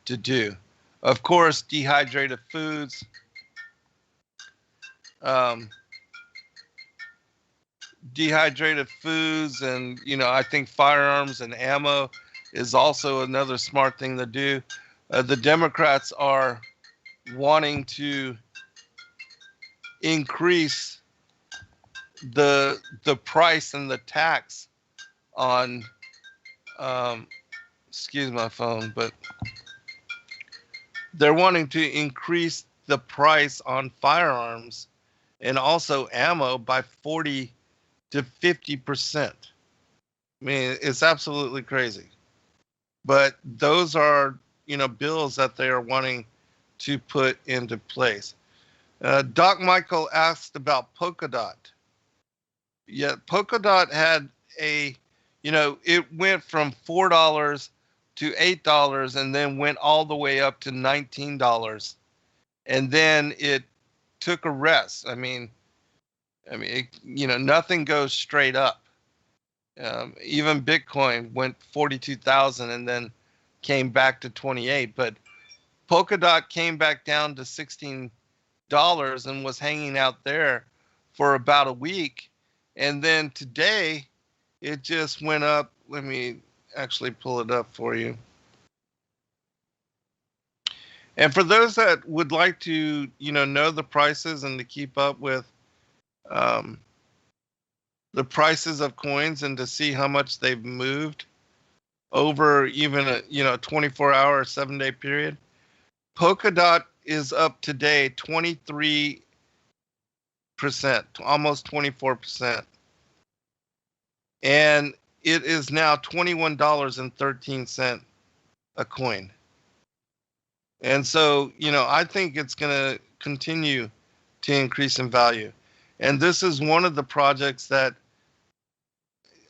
to do. Of course, dehydrated foods. Dehydrated foods, and I think firearms and ammo is also another smart thing to do. the Democrats are wanting to increase the price and the tax on excuse my phone, but they're wanting to increase the price on firearms and also ammo by 40 to 50%. I mean, it's absolutely crazy. But those are, bills that they are wanting to put into place. Doc Michael asked about Polkadot. Yeah, Polkadot had it went from $4 to $8 and then went all the way up to $19. And then it took a rest. Nothing goes straight up. Even Bitcoin went 42,000 and then came back to 28. But Polkadot came back down to $16 and was hanging out there for about a week. And then today, it just went up. Let me actually pull it up for you. And for those that would like to, know the prices and to keep up with the prices of coins and to see how much they've moved over even a 24-hour, 7-day period, Polkadot is up today 23%, almost 24%. And it is now $21.13 a coin. And so, I think it's going to continue to increase in value. And this is one of the projects that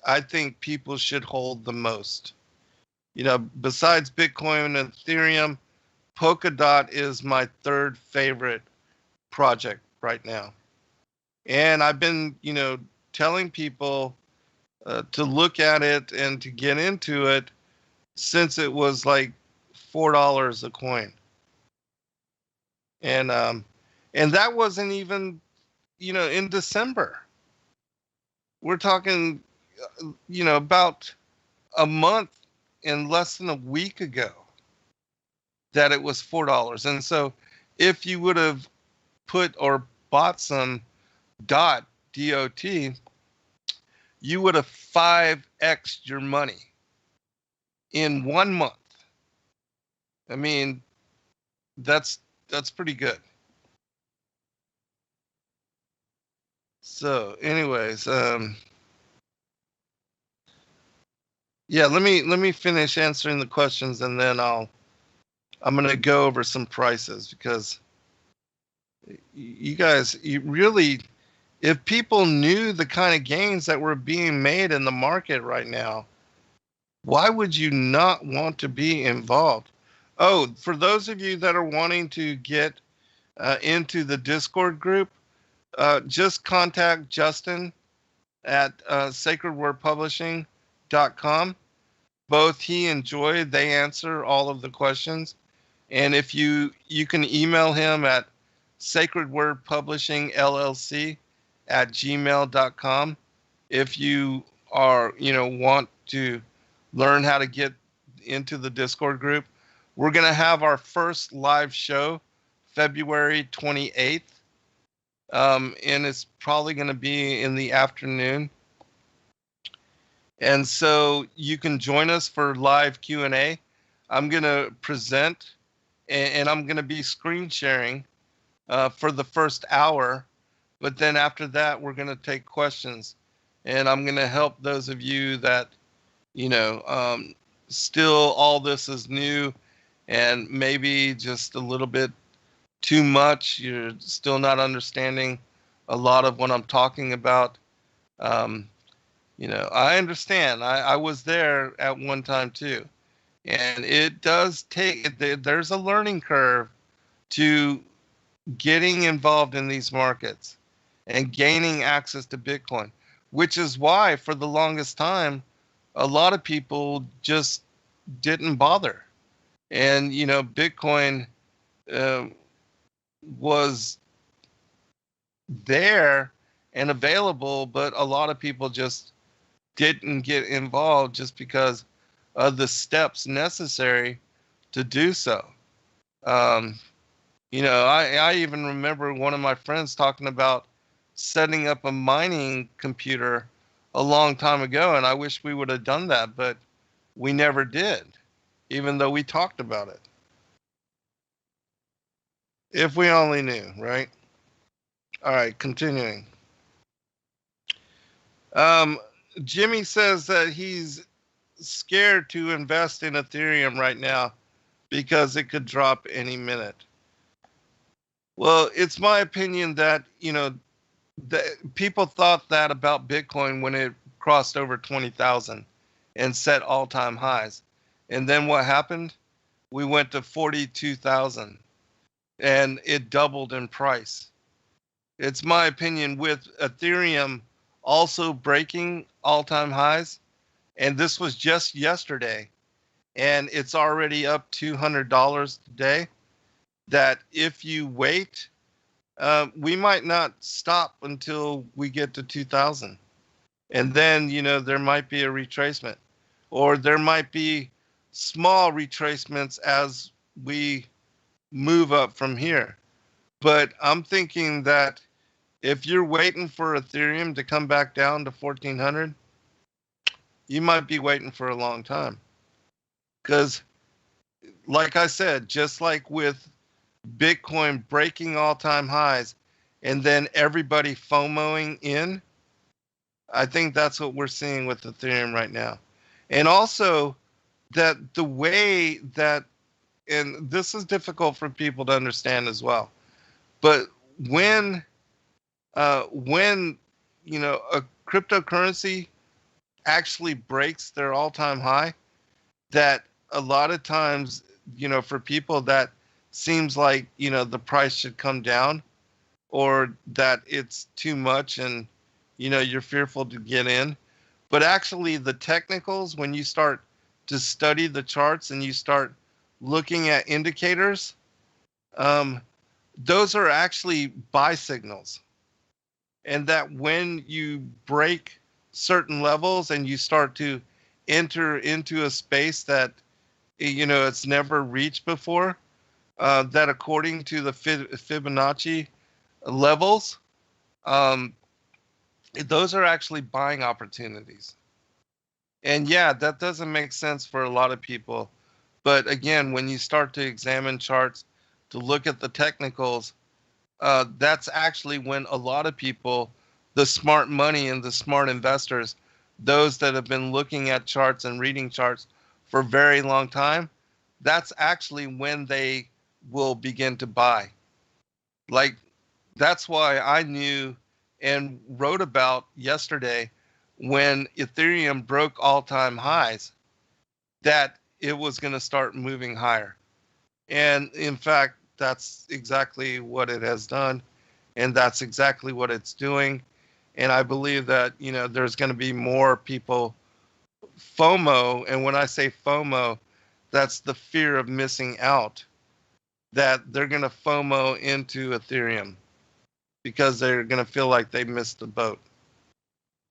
I think people should hold the most. Besides Bitcoin and Ethereum, Polkadot is my third favorite project right now. And I've been, telling people to look at it and to get into it since it was like $4 a coin. And that wasn't even, in December. We're talking, about a month and less than a week ago that it was $4. And so if you would have put or bought some DOT, you would have 5x'd your money in 1 month. I mean, that's pretty good. So anyways, yeah, let me finish answering the questions and then I'm going to go over some prices because you guys, if people knew the kind of gains that were being made in the market right now, why would you not want to be involved? Oh, for those of you that are wanting to get into the Discord group, just contact Justin at sacredwordpublishing.com. Both he and Joy, they answer all of the questions. And if you can email him at sacredwordpublishingllc@gmail.com if you are, want to learn how to get into the Discord group. We're going to have our first live show February 28th. And it's probably going to be in the afternoon. And so you can join us for live Q&A. I'm going to present and I'm going to be screen sharing for the first hour. But then after that, we're going to take questions. And I'm going to help those of you that, still all this is new and maybe just a little bit too much. You're still not understanding a lot of what I'm talking about. I understand. I was there at one time too. And it does there's a learning curve to getting involved in these markets and gaining access to Bitcoin, which is why for the longest time, a lot of people just didn't bother. And, Bitcoin was there and available, but a lot of people just didn't get involved just because of the steps necessary to do so. I even remember one of my friends talking about setting up a mining computer a long time ago, and I wish we would have done that, but we never did, even though we talked about it. If we only knew, right? All right, continuing. Jimmy says that he's scared to invest in Ethereum right now because it could drop any minute. Well, it's my opinion that, people thought that about Bitcoin when it crossed over 20,000 and set all-time highs. And then what happened? We went to 42,000 and it doubled in price. It's my opinion with Ethereum also breaking all-time highs, and this was just yesterday, and it's already up $200 today, that if you wait, we might not stop until we get to 2000. And then, there might be a retracement, or there might be small retracements as we move up from here. But I'm thinking that if you're waiting for Ethereum to come back down to 1400, you might be waiting for a long time. Because, like I said, just like with Bitcoin breaking all-time highs and then everybody FOMOing in, I think that's what we're seeing with Ethereum right now. And also that the way that, and this is difficult for people to understand as well, but when a cryptocurrency actually breaks their all-time high, that a lot of times, for people that seems like, the price should come down, or that it's too much and, you're fearful to get in. But actually the technicals, when you start to study the charts and you start looking at indicators, those are actually buy signals. And that when you break certain levels and you start to enter into a space that, it's never reached before, that according to the Fibonacci levels, those are actually buying opportunities. And yeah, that doesn't make sense for a lot of people. But again, when you start to examine charts, to look at the technicals, that's actually when a lot of people, the smart money and the smart investors, those that have been looking at charts and reading charts for a very long time, that's actually when they will begin to buy. Like, that's why I knew and wrote about yesterday when Ethereum broke all-time highs that it was going to start moving higher. And in fact, that's exactly what it has done, and that's exactly what it's doing. And I believe that, there's going to be more people FOMO, and when I say FOMO, that's the fear of missing out, that they're going to FOMO into Ethereum because they're going to feel like they missed the boat.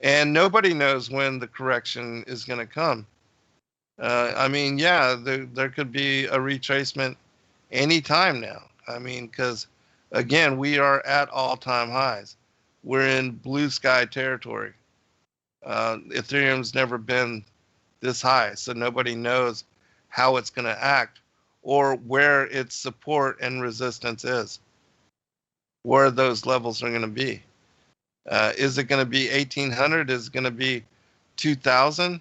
And nobody knows when the correction is going to come. There could be a retracement anytime now. Because again, we are at all-time highs. We're in blue sky territory. Ethereum's never been this high, so nobody knows how it's going to act or where its support and resistance is, where those levels are going to be. Is it going to be 1800? Is it going to be 2000?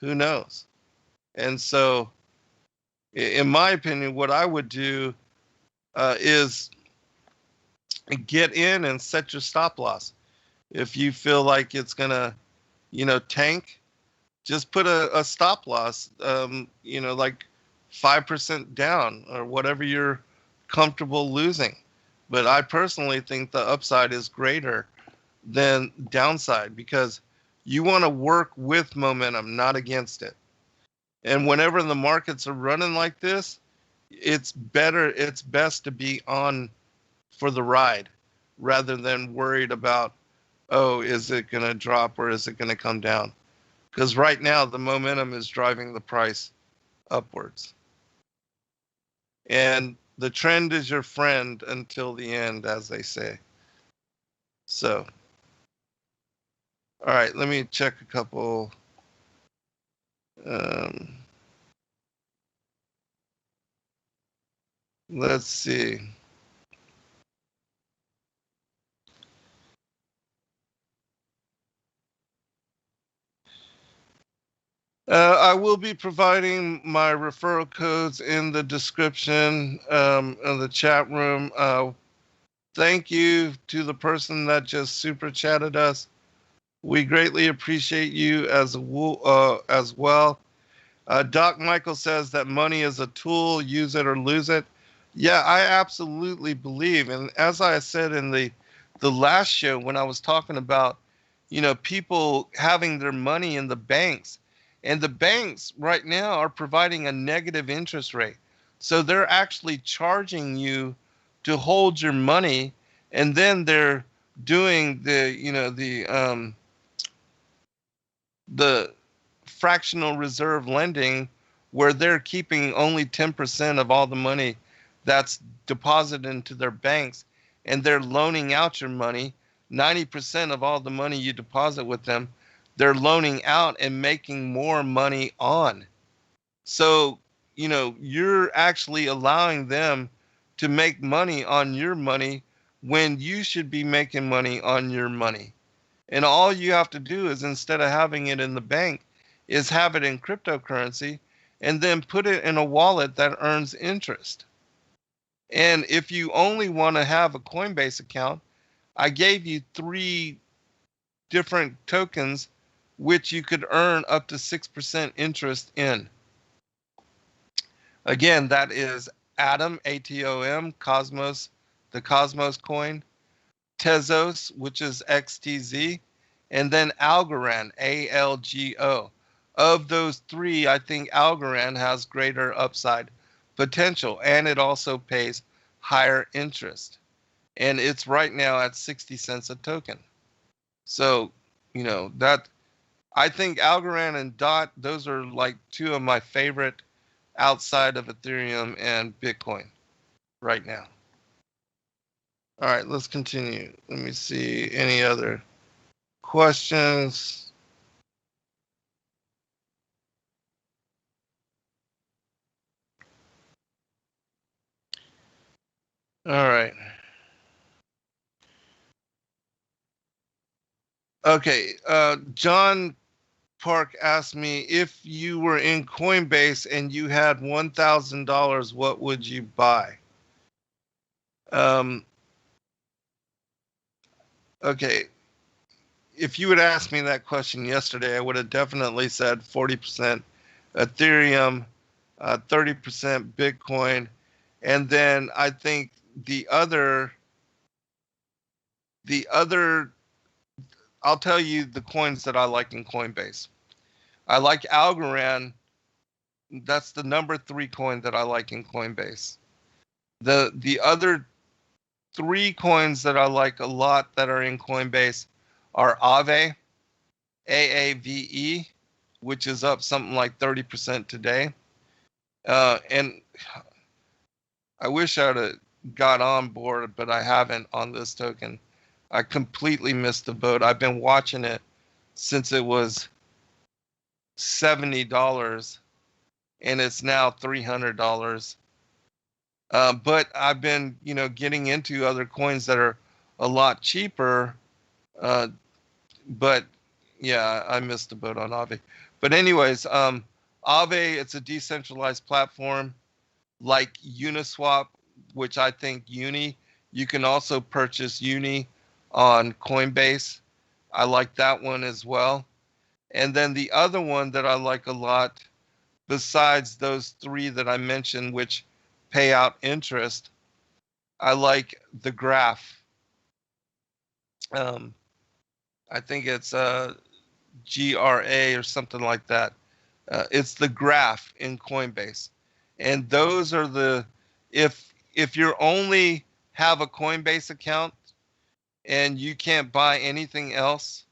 Who knows? And so, in my opinion, what I would do is get in and set your stop loss. If you feel like it's going to, tank, just put a stop loss, like 5% down or whatever you're comfortable losing. But I personally think the upside is greater than downside, because you want to work with momentum, not against it. And whenever the markets are running like this, it's best to be on for the ride rather than worried about, oh, is it going to drop or is it going to come down? Because right now the momentum is driving the price upwards. And the trend is your friend until the end, as they say. So, all right, let me check a couple. Let's see. I will be providing my referral codes in the description in the chat room. Thank you to the person that just super chatted us. We greatly appreciate you as well. Doc Michael says that money is a tool, use it or lose it. Yeah, I absolutely believe. And as I said in the last show when I was talking about, people having their money in the banks, and the banks right now are providing a negative interest rate. So they're actually charging you to hold your money, and then they're doing the fractional reserve lending, where they're keeping only 10% of all the money that's deposited into their banks, and they're loaning out your money. 90% of all the money you deposit with them, they're loaning out and making more money on. So, you're actually allowing them to make money on your money when you should be making money on your money. And all you have to do is, instead of having it in the bank, is have it in cryptocurrency and then put it in a wallet that earns interest. And if you only want to have a Coinbase account, I gave you 3 different tokens which you could earn up to 6% interest in. Again, that is Atom, ATOM, Cosmos, the Cosmos coin, Tezos, which is XTZ, and then Algorand, ALGO. Of those 3, I think Algorand has greater upside potential, and it also pays higher interest. And it's right now at 60 cents a token. So, that, I think Algorand and DOT, those are like 2 of my favorite outside of Ethereum and Bitcoin right now. All right, let's continue. Let me see any other questions. All right. Okay. John Park asked me, if you were in Coinbase and you had $1,000, what would you buy? Okay. If you had asked me that question yesterday, I would have definitely said 40% Ethereum, 30% Bitcoin, and then I think the other, I'll tell you the coins that I like in Coinbase. I like Algorand. That's the number 3 coin that I like in Coinbase. The other 3 coins that I like a lot that are in Coinbase are Aave, AAVE, which is up something like 30% today. And I wish I'd have got on board, but I haven't on this token. I completely missed the boat. I've been watching it since it was $70, and it's now $300. But I've been, getting into other coins that are a lot cheaper. But yeah, I missed the boat on Aave. But anyways, Aave, it's a decentralized platform like Uniswap, which I think you can also purchase Uni on Coinbase. I like that one as well. And then the other one that I like a lot, besides those 3 that I mentioned, which pay out interest, I like the Graph. I think it's GRA or something like that. It's the Graph in Coinbase. And those are if you only have a Coinbase account and you can't buy anything else,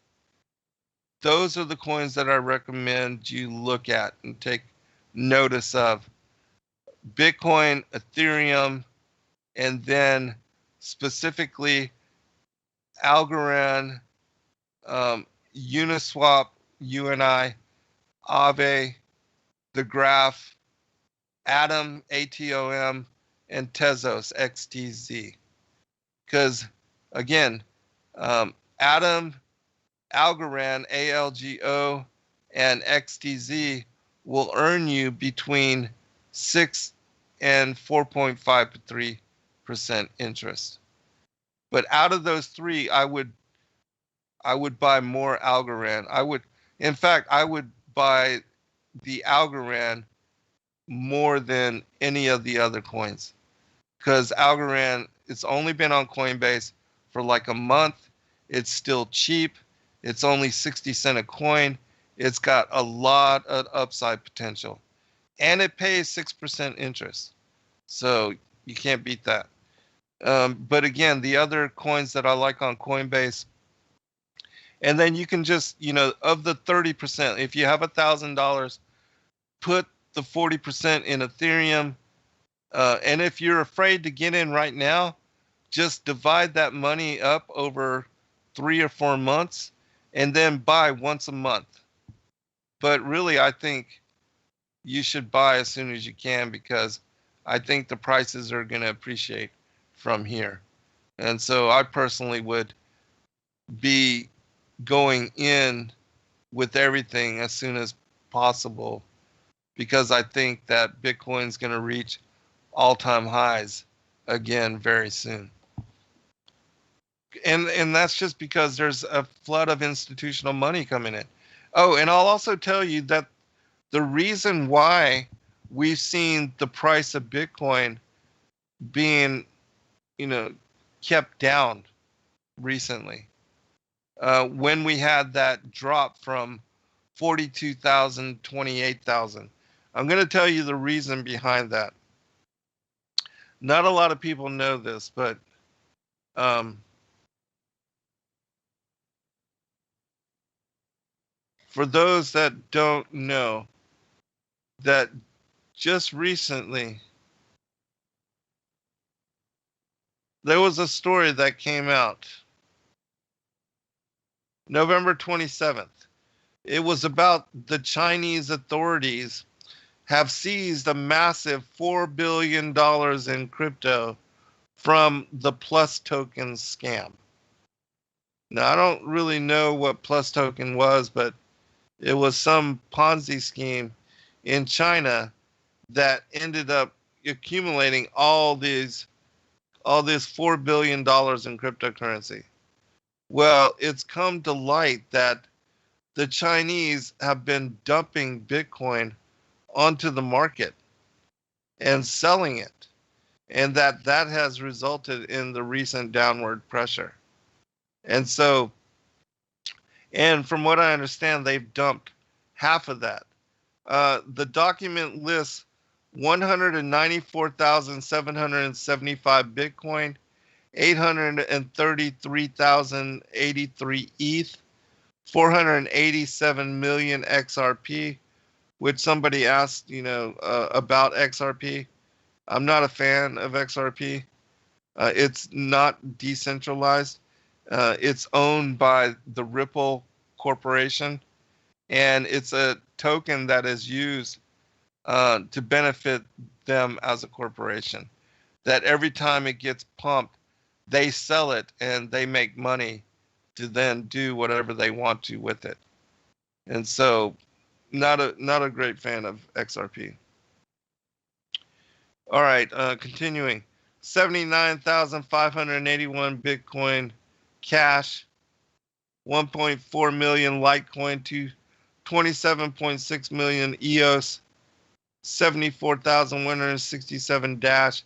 those are the coins that I recommend you look at and take notice of. Bitcoin, Ethereum, and then specifically Algorand, Uniswap, UNI, Aave, the Graph, Atom, ATOM, and Tezos, XTZ. Because again, Atom, Algorand, ALGO, and XTZ will earn you between 6 and 4.53% interest. But out of those three, I would buy more Algorand. In fact, I would buy the Algorand more than any of the other coins, because Algorand, it's only been on Coinbase for like a month. It's still cheap. It's only 60 cents a coin. It's got a lot of upside potential, and it pays 6% interest. So you can't beat that. But again, the other coins that I like on Coinbase, and then you can just, of the 30%, if you have $1,000, put the 40% in Ethereum. And if you're afraid to get in right now, just divide that money up over 3 or 4 months and then buy once a month. But really, I think you should buy as soon as you can, because I think the prices are going to appreciate from here. And so I personally would be going in with everything as soon as possible, because I think that Bitcoin's going to reach all-time highs again very soon. And that's just because there's a flood of institutional money coming in. Oh, and I'll also tell you that the reason why we've seen the price of Bitcoin being, kept down recently, when we had that drop from 42,000, 28,000. I'm going to tell you the reason behind that. Not a lot of people know this, but for those that don't know, that just recently there was a story that came out November 27th. It was about the Chinese authorities have seized a massive $4 billion in crypto from the Plus Token scam. Now, I don't really know what Plus Token was, but it was some Ponzi scheme in China that ended up accumulating all this $4 billion in cryptocurrency. Well, it's come to light that the Chinese have been dumping Bitcoin onto the market and selling it, and that has resulted in the recent downward pressure. And so, and from what I understand, they've dumped half of that. The document lists 194,775 Bitcoin, 833,083 ETH, 487 million XRP, which somebody asked, about XRP. I'm not a fan of XRP. It's not decentralized. It's owned by the Ripple Corporation, and it's a token that is used to benefit them as a corporation. That every time it gets pumped, they sell it and they make money to then do whatever they want to with it. And so, not a great fan of XRP. All right, continuing. 79,581 Bitcoin cash, 1.4 million Litecoin, to 27.6 million EOS, 74,167 Dash,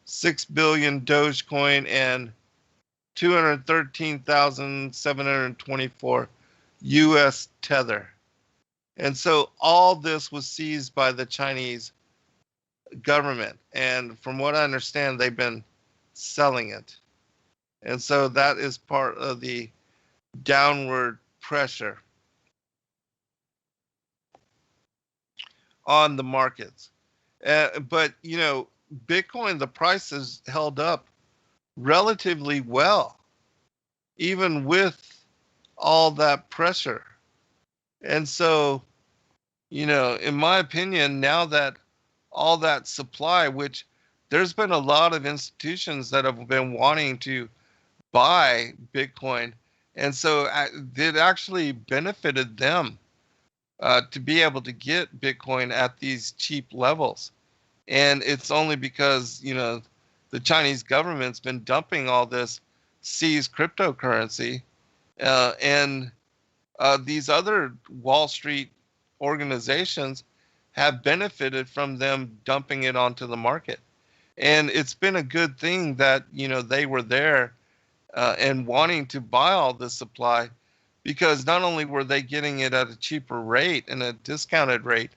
6 billion Dogecoin, and 213,724 US Tether. And so all this was seized by the Chinese government. And from what I understand, they've been selling it. And so that is part of the downward pressure on the markets. But Bitcoin, the price has held up relatively well, even with all that pressure. And so, in my opinion, now that all that supply, which there's been a lot of institutions that have been wanting to buy Bitcoin. And so it actually benefited them to be able to get Bitcoin at these cheap levels. And it's only because, the Chinese government's been dumping all this seized cryptocurrency. And these other Wall Street organizations have benefited from them dumping it onto the market. And it's been a good thing that, they were there and wanting to buy all this supply, because not only were they getting it at a cheaper rate and a discounted rate,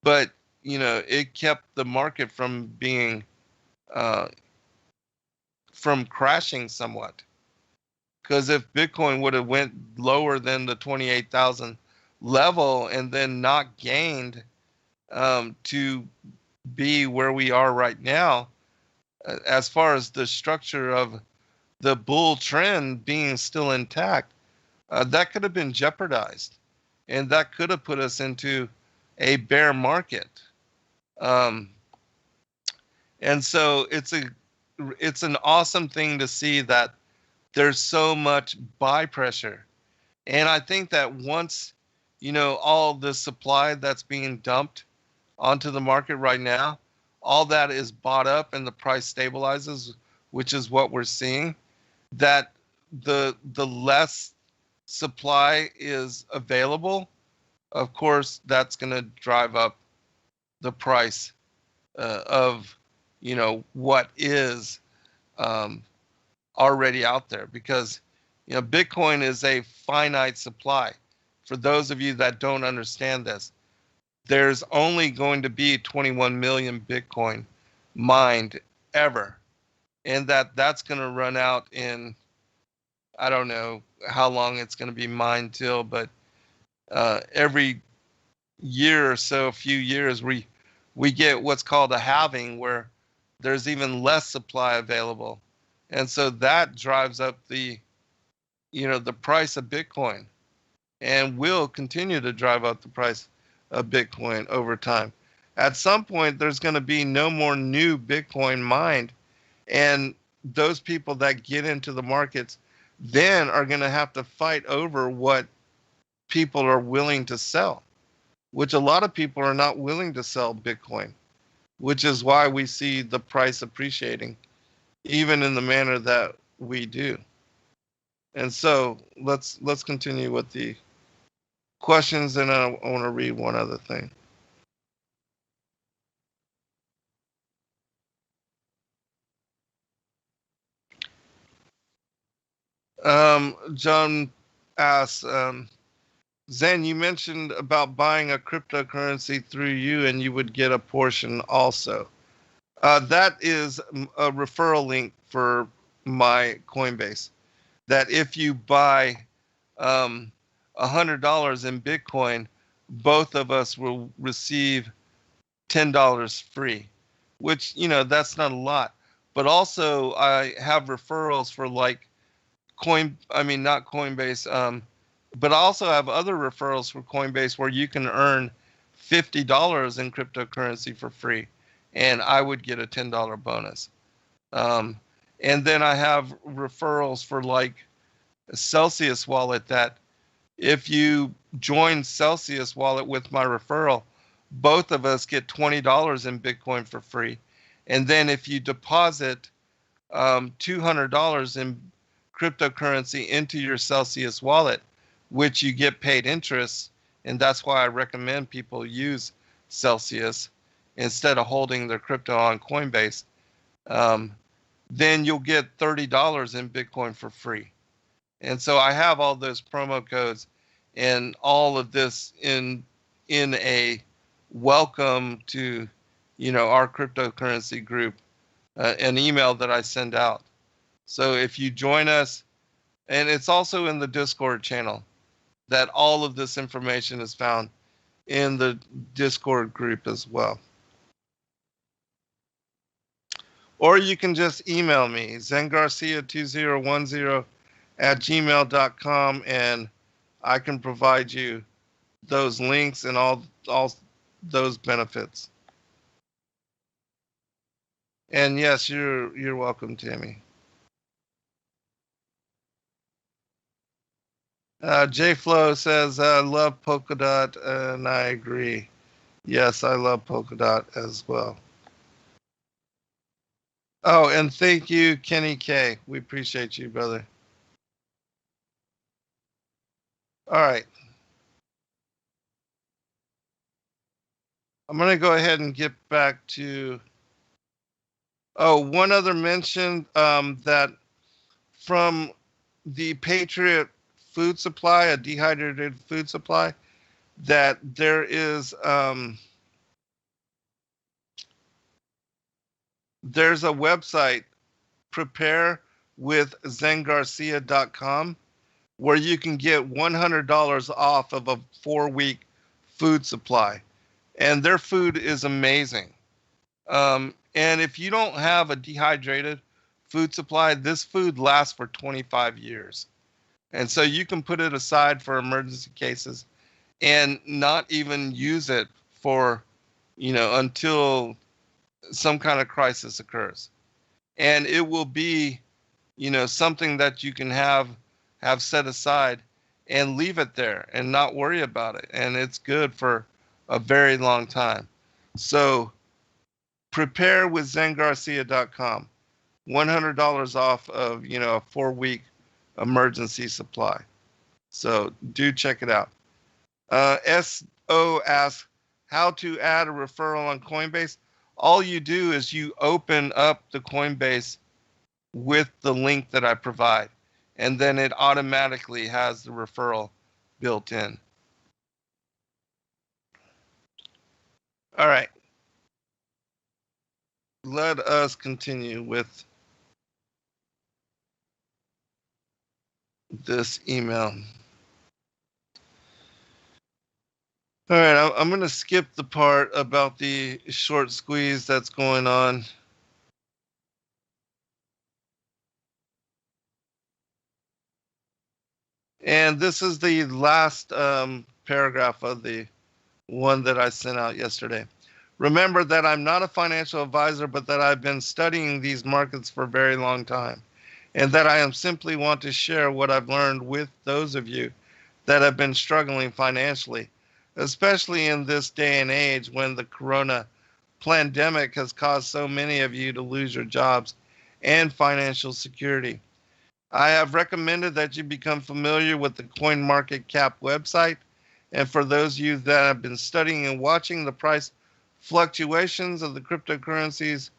but it kept the market from being from crashing somewhat. Because if Bitcoin would have went lower than the 28,000 level and then not gained to be where we are right now, as far as the structure of the bull trend being still intact, that could have been jeopardized, and that could have put us into a bear market. And so it's an awesome thing to see that there's so much buy pressure. And I think that once, all the supply that's being dumped onto the market right now, all that is bought up and the price stabilizes, which is what we're seeing, that the less supply is available, of course, that's going to drive up the price of, what is already out there, because, Bitcoin is a finite supply. For those of you that don't understand this, there's only going to be 21 million Bitcoin mined ever. And that's going to run out in, I don't know how long it's going to be mined till, but every year or so, a few years, we get what's called a halving, where there's even less supply available. And so that drives up the price of Bitcoin, and will continue to drive up the price of Bitcoin over time. At some point, there's going to be no more new Bitcoin mined, and those people that get into the markets then are going to have to fight over what people are willing to sell, which a lot of people are not willing to sell Bitcoin, which is why we see the price appreciating, even in the manner that we do. And so let's continue with the questions, and I want to read one other thing. John asks, Zen, you mentioned about buying a cryptocurrency through you and you would get a portion also. That is a referral link for my Coinbase. That if you buy $100 in Bitcoin, both of us will receive $10 free, which, that's not a lot. But also I have referrals for like not Coinbase, but I also have other referrals for Coinbase where you can earn $50 in cryptocurrency for free, and I would get a $10 bonus. And then I have referrals for like Celsius Wallet, that if you join Celsius Wallet with my referral, both of us get $20 in Bitcoin for free. And then if you deposit $200 in cryptocurrency into your Celsius wallet, which you get paid interest, and that's why I recommend people use Celsius instead of holding their crypto on Coinbase, then you'll get $30 in Bitcoin for free. And so I have all those promo codes and all of this in a welcome to, our cryptocurrency group, an email that I send out. So if you join us, and it's also in the Discord channel, that all of this information is found in the Discord group as well. Or you can just email me, zengarcia2010 @gmail.com, and I can provide you those links and all those benefits. And yes, you're welcome, Tammy. J Flow says, I love Polkadot, and I agree. Yes, I love Polkadot as well. Oh, and thank you, Kenny K. We appreciate you, brother. All right. I'm going to go ahead and get back to. Oh, one other mention that from the Patriot food supply, a dehydrated food supply, that there's a website, preparewithzengarcia.com, where you can get $100 off of a 4-week food supply. And their food is amazing. And if you don't have a dehydrated food supply, this food lasts for 25 years. And so you can put it aside for emergency cases and not even use it for, until some kind of crisis occurs. And it will be, something that you can have set aside and leave it there and not worry about it. And it's good for a very long time. So preparewithzengarcia.com, $100 off of, a 4-week emergency supply. So do check it out. SO asks how to add a referral on Coinbase. All you do is you open up the Coinbase with the link that I provide, and then it automatically has the referral built in. All right. Let us continue with this email. All right, I'm going to skip the part about the short squeeze that's going on. And this is the last paragraph of the one that I sent out yesterday. Remember that I'm not a financial advisor, but that I've been studying these markets for a very long time, and that I am simply want to share what I've learned with those of you that have been struggling financially, especially in this day and age when the corona pandemic has caused so many of you to lose your jobs and financial security. I have recommended that you become familiar with the CoinMarketCap website. And for those of you that have been studying and watching the price fluctuations of the cryptocurrencies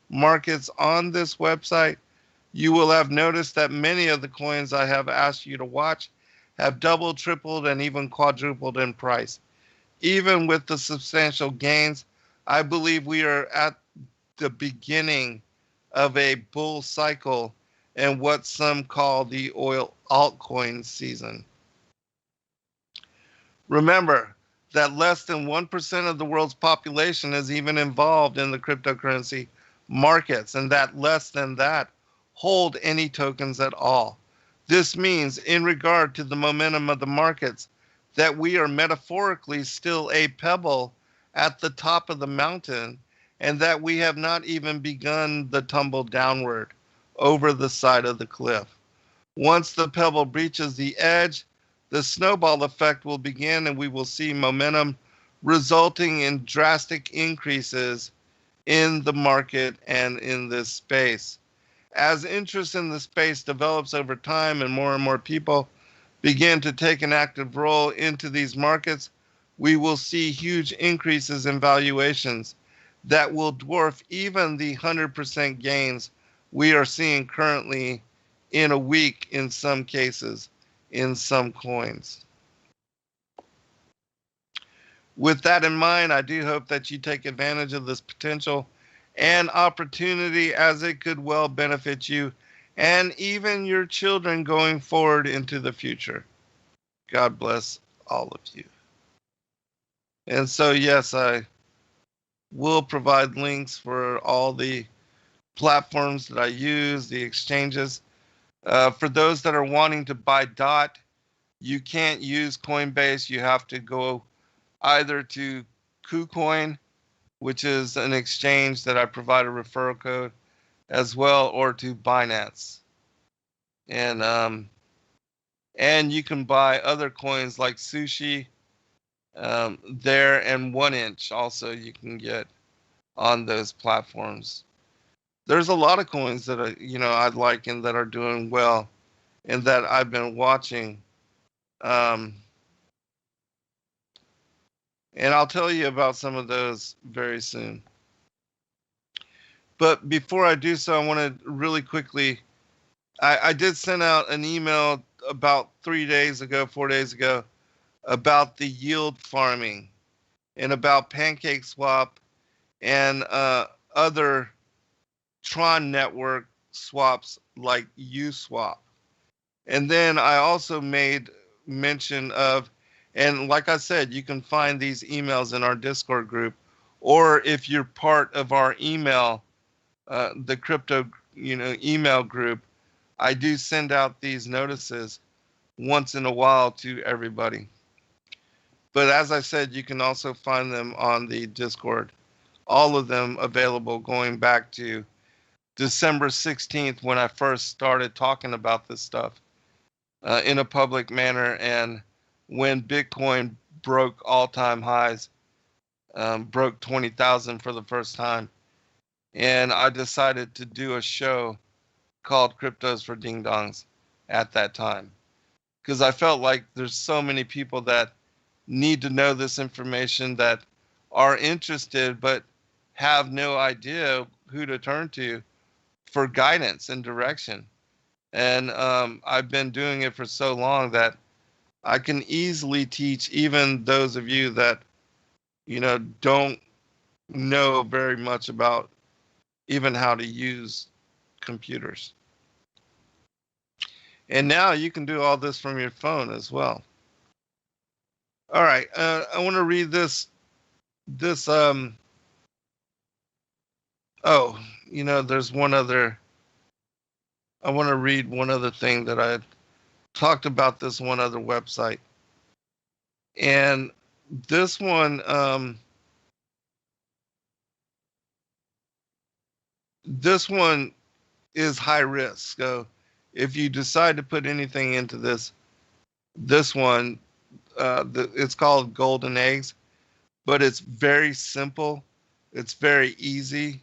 markets on this website, you will have noticed that many of the coins I have asked you to watch have doubled, tripled, and even quadrupled in price. Even with the substantial gains, I believe we are at the beginning of a bull cycle and what some call the oil altcoin season. Remember that less than 1% of the world's population is even involved in the cryptocurrency markets, and that less than that hold any tokens at all. This means, in regard to the momentum of the markets, that we are metaphorically still a pebble at the top of the mountain, and that we have not even begun the tumble downward over the side of the cliff. Once the pebble reaches the edge, the snowball effect will begin, and we will see momentum resulting in drastic increases in the market and in this space. As interest in the space develops over time and more people begin to take an active role into these markets, we will see huge increases in valuations that will dwarf even the 100% gains we are seeing currently in a week in some cases, in some coins. With that in mind, I do hope that you take advantage of this potential and opportunity, as it could well benefit you and even your children going forward into the future. God bless all of you. And so, yes, I will provide links for all the platforms that I use, the exchanges. For those that are wanting to buy DOT, you can't use Coinbase. You have to go either to KuCoin, which is an exchange that I provide a referral code as well, or to Binance. And you can buy other coins like Sushi there, and 1inch also you can get on those platforms. There's a lot of coins that I'd like and that are doing well and that I've been watching. And I'll tell you about some of those very soon. But before I do so, I want to really quickly, I did send out an email about 4 days ago, about the yield farming and about PancakeSwap and other Tron network swaps like Uswap. And then I also made mention of, and like I said, you can find these emails in our Discord group, or if you're part of our email, the crypto, email group, I do send out these notices once in a while to everybody. But as I said, you can also find them on the Discord. All of them available going back to December 16th when I first started talking about this stuff in a public manner, and when Bitcoin broke all-time highs, broke 20,000 for the first time. And I decided to do a show called Cryptos for Ding Dongs at that time, because I felt like there's so many people that need to know this information, that are interested but have no idea who to turn to for guidance and direction. And I've been doing it for so long that I can easily teach even those of you that, don't know very much about even how to use computers. And now you can do all this from your phone as well. All right, I want to read this. There's one other. I want to read one other thing that I talked about, this one other website. And this one, is high risk. So if you decide to put anything into this one, it's called Golden Eggs, but it's very simple. It's very easy.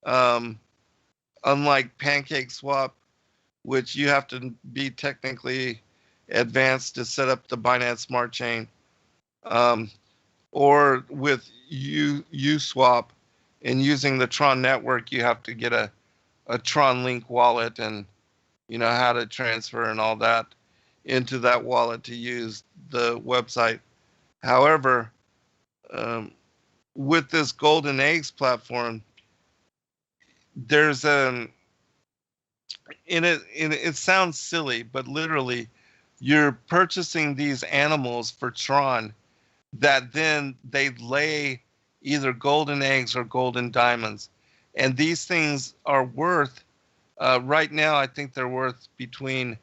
Unlike PancakeSwap, which you have to be technically advanced to set up the Binance Smart Chain, or with Uswap and using the Tron network, you have to get a Tron Link wallet, and how to transfer and all that into that wallet to use the website. However, with this Golden Eggs platform, there's it sounds silly, but literally you're purchasing these animals for Tron that then they lay either golden eggs or golden diamonds. And these things are worth, right now, I think they're worth between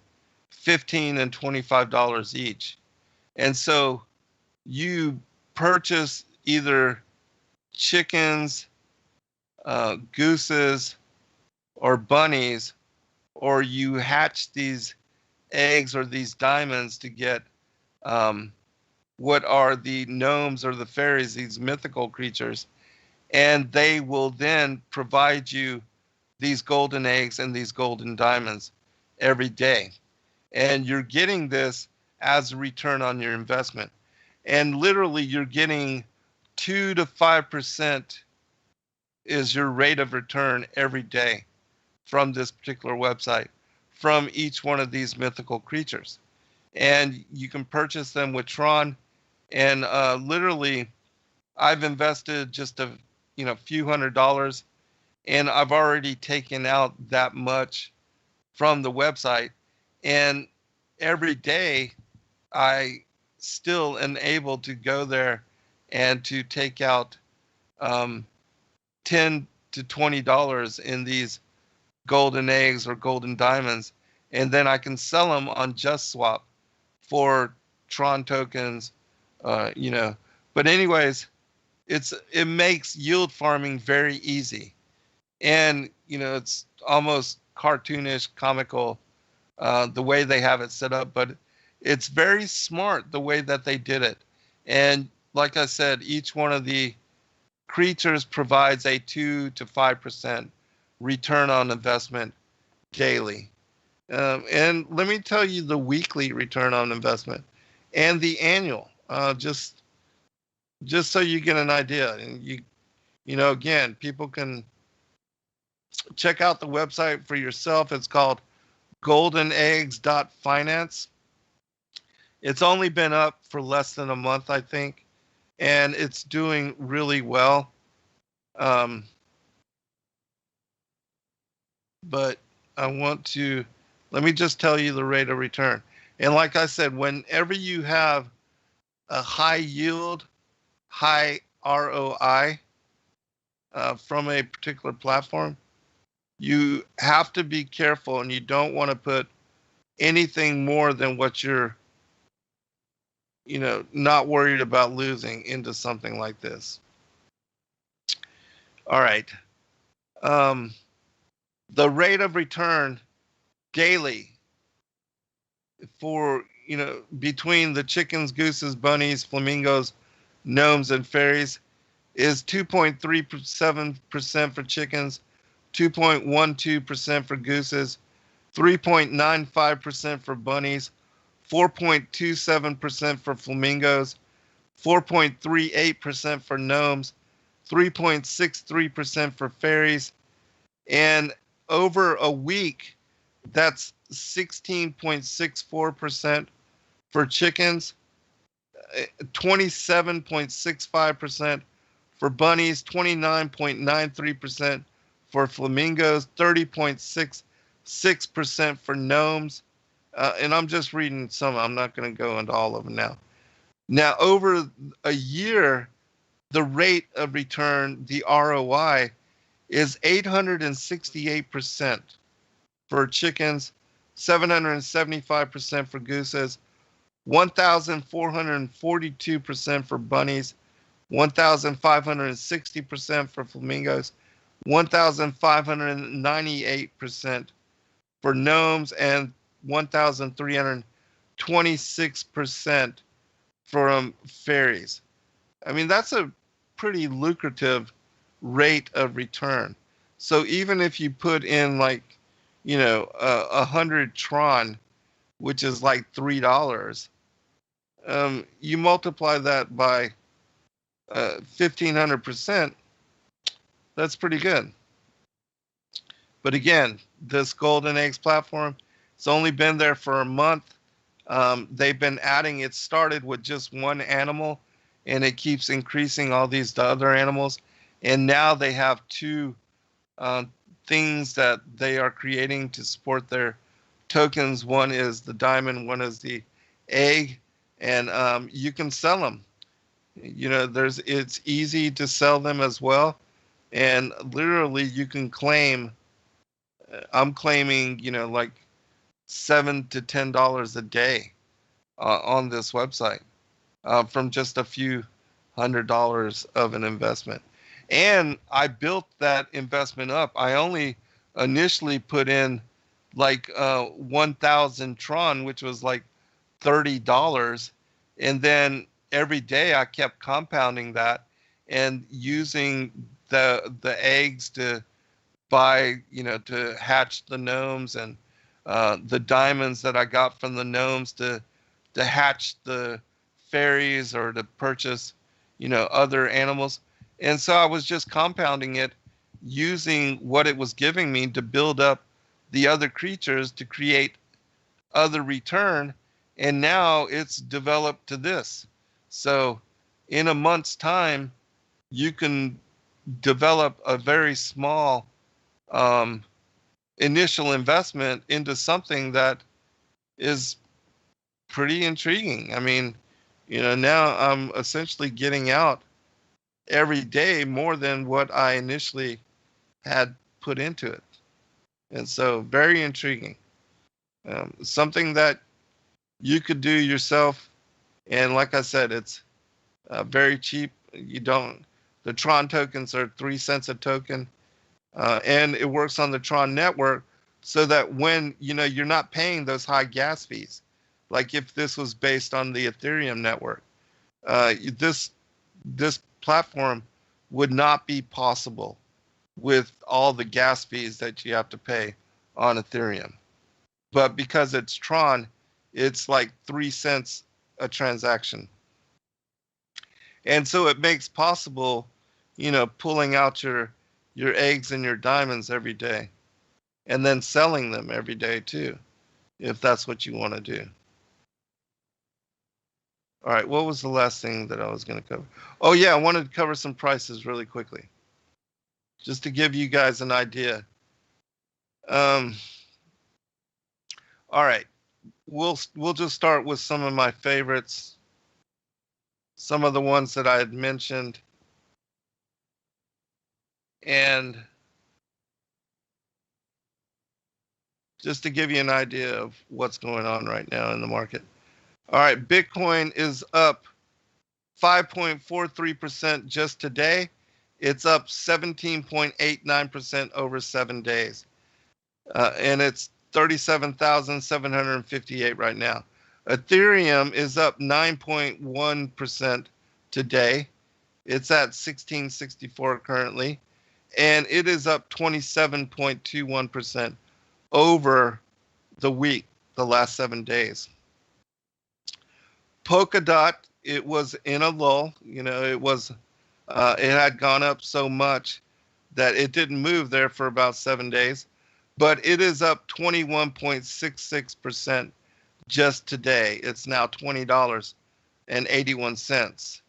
$15 and $25 each. And so you purchase either chickens, gooses, or bunnies, or you hatch these eggs or these diamonds to get what are the gnomes or the fairies, these mythical creatures, and they will then provide you these golden eggs and these golden diamonds every day. And you're getting this as a return on your investment. And literally you're getting 2 to 5% is your rate of return every day from this particular website, from each one of these mythical creatures. And you can purchase them with Tron. And literally, I've invested just a few $100s, and I've already taken out that much from the website. And every day, I still am able to go there and to take out 10 to to $20 in these golden eggs or golden diamonds, and then I can sell them on JustSwap for Tron tokens, you know. But anyways, it makes yield farming very easy, and you know, it's almost cartoonish, comical, the way they have it set up, but it's very smart the way that they did it. And like I said, each one of the creatures provides a 2 to 5% return on investment daily. And let me tell you the weekly return on investment and the annual, just so you get an idea. And you know, again, people can check out the website for yourself. It's called goldeneggs.finance. It's only been up for less than a month, I think, and it's doing really well. But let me just tell you the rate of return. And like I said, whenever you have a high yield, high ROI from a particular platform, you have to be careful, and you don't want to put anything more than what you're, you know, not worried about losing into something like this. All right. The rate of return daily for, you know, between the chickens, gooses, bunnies, flamingos, gnomes, and fairies is 2.37% for chickens, 2.12% for gooses, 3.95% for bunnies, 4.27% for flamingos, 4.38% for gnomes, 3.63% for fairies, and over a week, that's 16.64% for chickens, 27.65% for bunnies, 29.93% for flamingos, 30.66% for gnomes, and I'm just reading some. I'm not going to go into all of them now. Now, over a year, the rate of return, the ROI, is 868% for chickens, 775% for gooses, 1,442% for bunnies, 1,560% for flamingos, 1,598% for gnomes, and 1,326% for fairies. I mean, that's a pretty lucrative rate of return. So even if you put in, like, you know, 100 Tron, which is like $3, you multiply that by 1,500%, that's pretty good. But again, this Golden Eggs platform, it's only been there for a month. They've been adding, it started with just one animal, and it keeps increasing all these other animals. And now they have two things that they are creating to support their tokens. One is the diamond, one is the egg, and you can sell them. You know, it's easy to sell them as well. And literally you can claim, I'm claiming, you know, like $7 to $10 a day on this website from just a few $100 of an investment. And I built that investment up. I only initially put in like 1,000 Tron, which was like $30. And then every day I kept compounding that and using the eggs to buy, you know, to hatch the gnomes, and the diamonds that I got from the gnomes to hatch the fairies, or to purchase, you know, other animals. And so I was just compounding it, using what it was giving me to build up the other creatures to create other return. And now it's developed to this. So in a month's time, you can develop a very small initial investment into something that is pretty intriguing. I mean, you know, now I'm essentially getting out every day more than what I initially had put into it. And so very intriguing. Something that you could do yourself. And like I said, it's very cheap. The Tron tokens are 3 cents a token. And it works on the Tron network so that when, you're not paying those high gas fees, like if this was based on the Ethereum network, this platform would not be possible with all the gas fees that you have to pay on Ethereum. But because it's Tron, it's like 3 cents a transaction. And so it makes possible, pulling out your eggs and your diamonds every day, and then selling them every day too, if that's what you want to do. All right, what was the last thing that I was going to cover? Oh yeah, I wanted to cover some prices really quickly, just to give you guys an idea. All right, we'll just start with some of my favorites, some of the ones that I had mentioned, and just to give you an idea of what's going on right now in the market. All right, Bitcoin is up 5.43% just today. It's up 17.89% over 7 days. And it's 37,758 right now. Ethereum is up 9.1% today. It's at 1664 currently. And it is up 27.21% over the week, the last 7 days. Polkadot, it was in a lull. It had gone up so much that it didn't move there for about 7 days, but it is up 21.66% just today. It's now $20.81.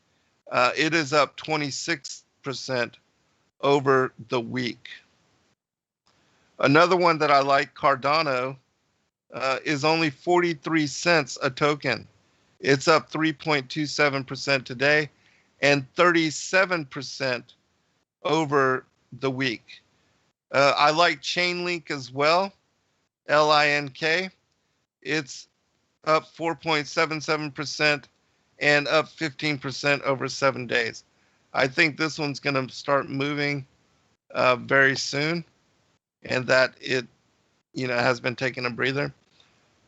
It is up 26% over the week. Another one that I like, Cardano, is only 43 cents a token. It's up 3.27% today and 37% over the week. I like Chainlink as well, LINK. It's up 4.77% and up 15% over 7 days. I think this one's going to start moving very soon, and that it has been taking a breather.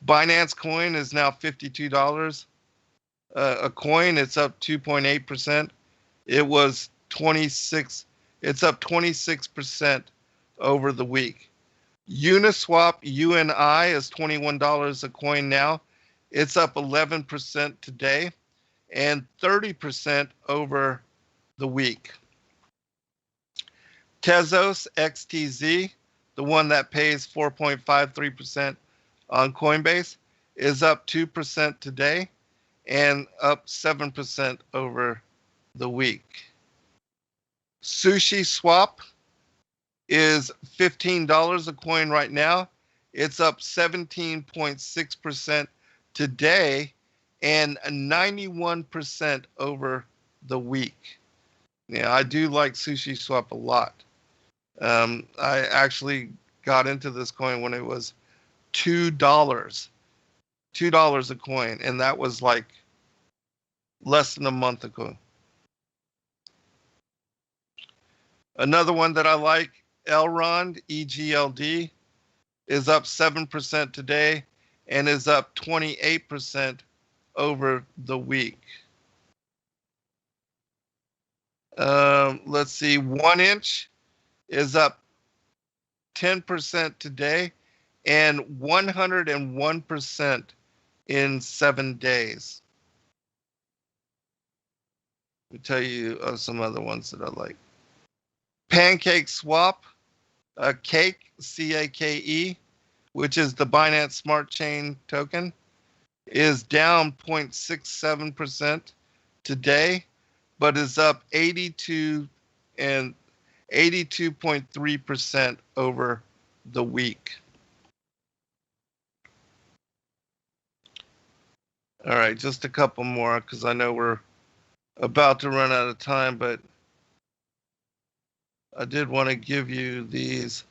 Binance Coin is now $52 a coin. It's up 2.8%. It was 26. It's up 26% over the week. Uniswap UNI is $21 a coin now. It's up 11% today and 30% over the week. Tezos XTZ, the one that pays 4.53% on Coinbase, is up 2% today and up 7% over the week. Sushi Swap is $15 a coin right now. It's up 17.6% today and 91% over the week. Yeah, I do like Sushi Swap a lot. I actually got into this coin when it was $2 a coin, and that was like less than a month ago. Another one that I like, Elrond, EGLD, is up 7% today and is up 28% over the week. Let's see, 1inch is up 10% today and 101% in 7 days. Let me tell you some other ones that I like. Pancake Swap, Cake, CAKE, which is the Binance Smart Chain token, is down 0.67% today, but is up 82.3% over the week. All right, just a couple more because I know we're about to run out of time, but I did want to give you these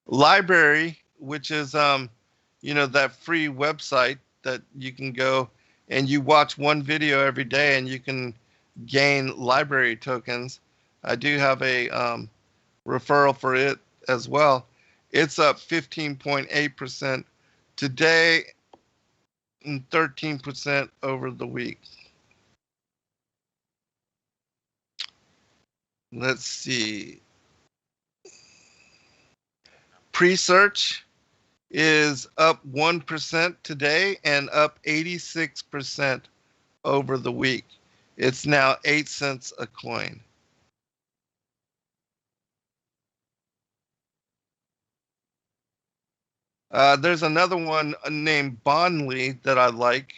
library, which is that free website that you can go and you watch one video every day and you can gain library tokens. I do have a referral for it as well. It's up 15.8% today and 13% over the week. Let's see. Pre-search is up 1% today and up 86% over the week. It's now 8 cents a coin. There's another one named Bondly that I like.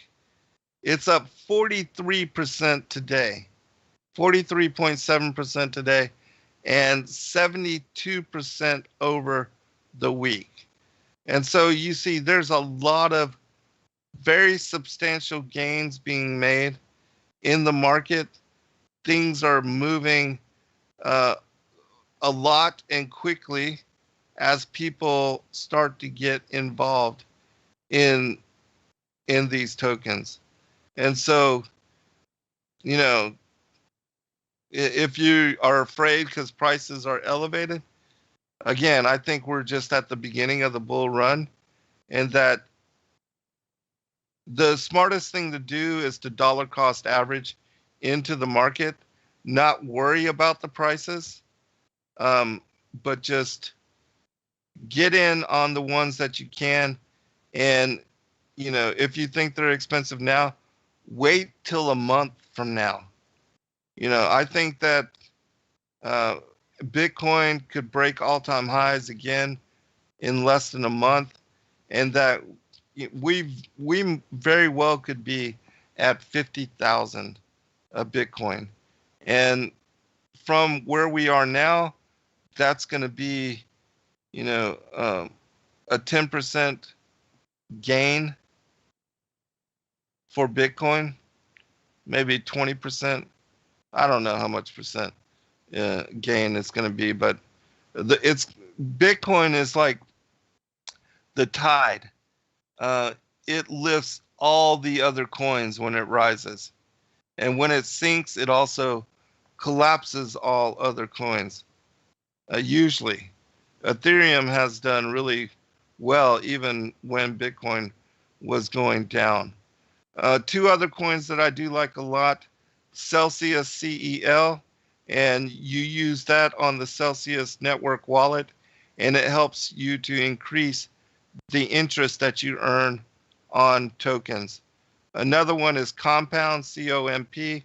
It's up 43% today, 43.7% today, and 72% over the week. And so you see there's a lot of very substantial gains being made in the market. Things are moving a lot and quickly as people start to get involved in these tokens. And so, if you are afraid because prices are elevated, again, I think we're just at the beginning of the bull run, and that the smartest thing to do is to dollar cost average into the market, not worry about the prices, but just get in on the ones that you can. And, if you think they're expensive now, wait till a month from now. I think that Bitcoin could break all-time highs again in less than a month, and that we very well could be at 50,000 a Bitcoin. And from where we are now, that's going to be, a 10% gain for Bitcoin, maybe 20%. I don't know how much percent gain it's going to be, but Bitcoin is like the tide. It lifts all the other coins when it rises, and when it sinks, it also collapses all other coins. Usually, Ethereum has done really well even when Bitcoin was going down. Two other coins that I do like a lot: Celsius CEL, and you use that on the Celsius network wallet, and it helps you to increase the interest that you earn on tokens. Another one is Compound, COMP.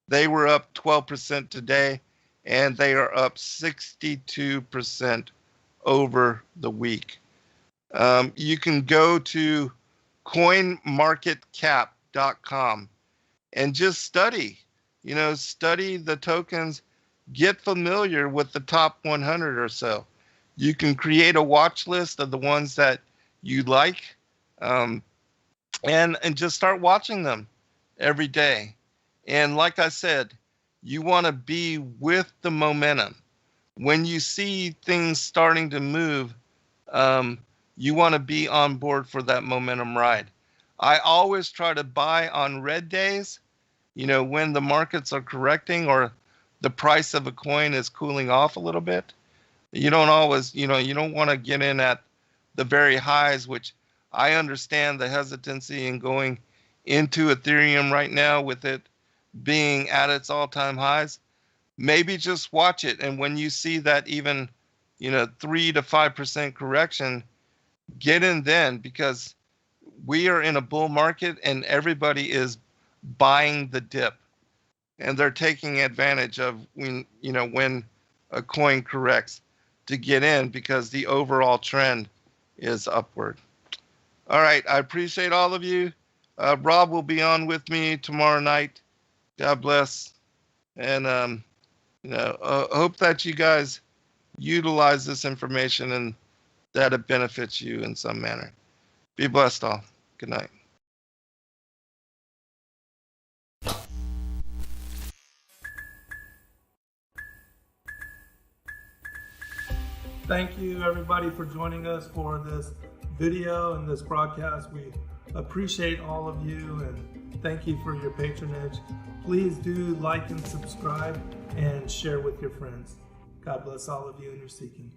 They were up 12% today, and they are up 62% over the week. You can go to coinmarketcap.com and just study the tokens, get familiar with the top 100 or so. You can create a watch list of the ones that you like, and just start watching them every day. And like I said, you want to be with the momentum. When you see things starting to move, you want to be on board for that momentum ride. I always try to buy on red days, when the markets are correcting or the price of a coin is cooling off a little bit. You don't always, you don't want to get in at the very highs, which I understand the hesitancy in going into Ethereum right now with it being at its all-time highs. Maybe just watch it, and when you see that even 3 to 5% correction, get in then, because we are in a bull market and everybody is buying the dip, and they're taking advantage of when a coin corrects to get in, because the overall trend is upward. All right, I appreciate all of you. Rob will be on with me tomorrow night. God bless, and hope that you guys utilize this information and that it benefits you in some manner. Be blessed all. Good night. Thank you, everybody, for joining us for this video and this broadcast. We appreciate all of you, and thank you for your patronage. Please do like and subscribe and share with your friends. God bless all of you in your seeking.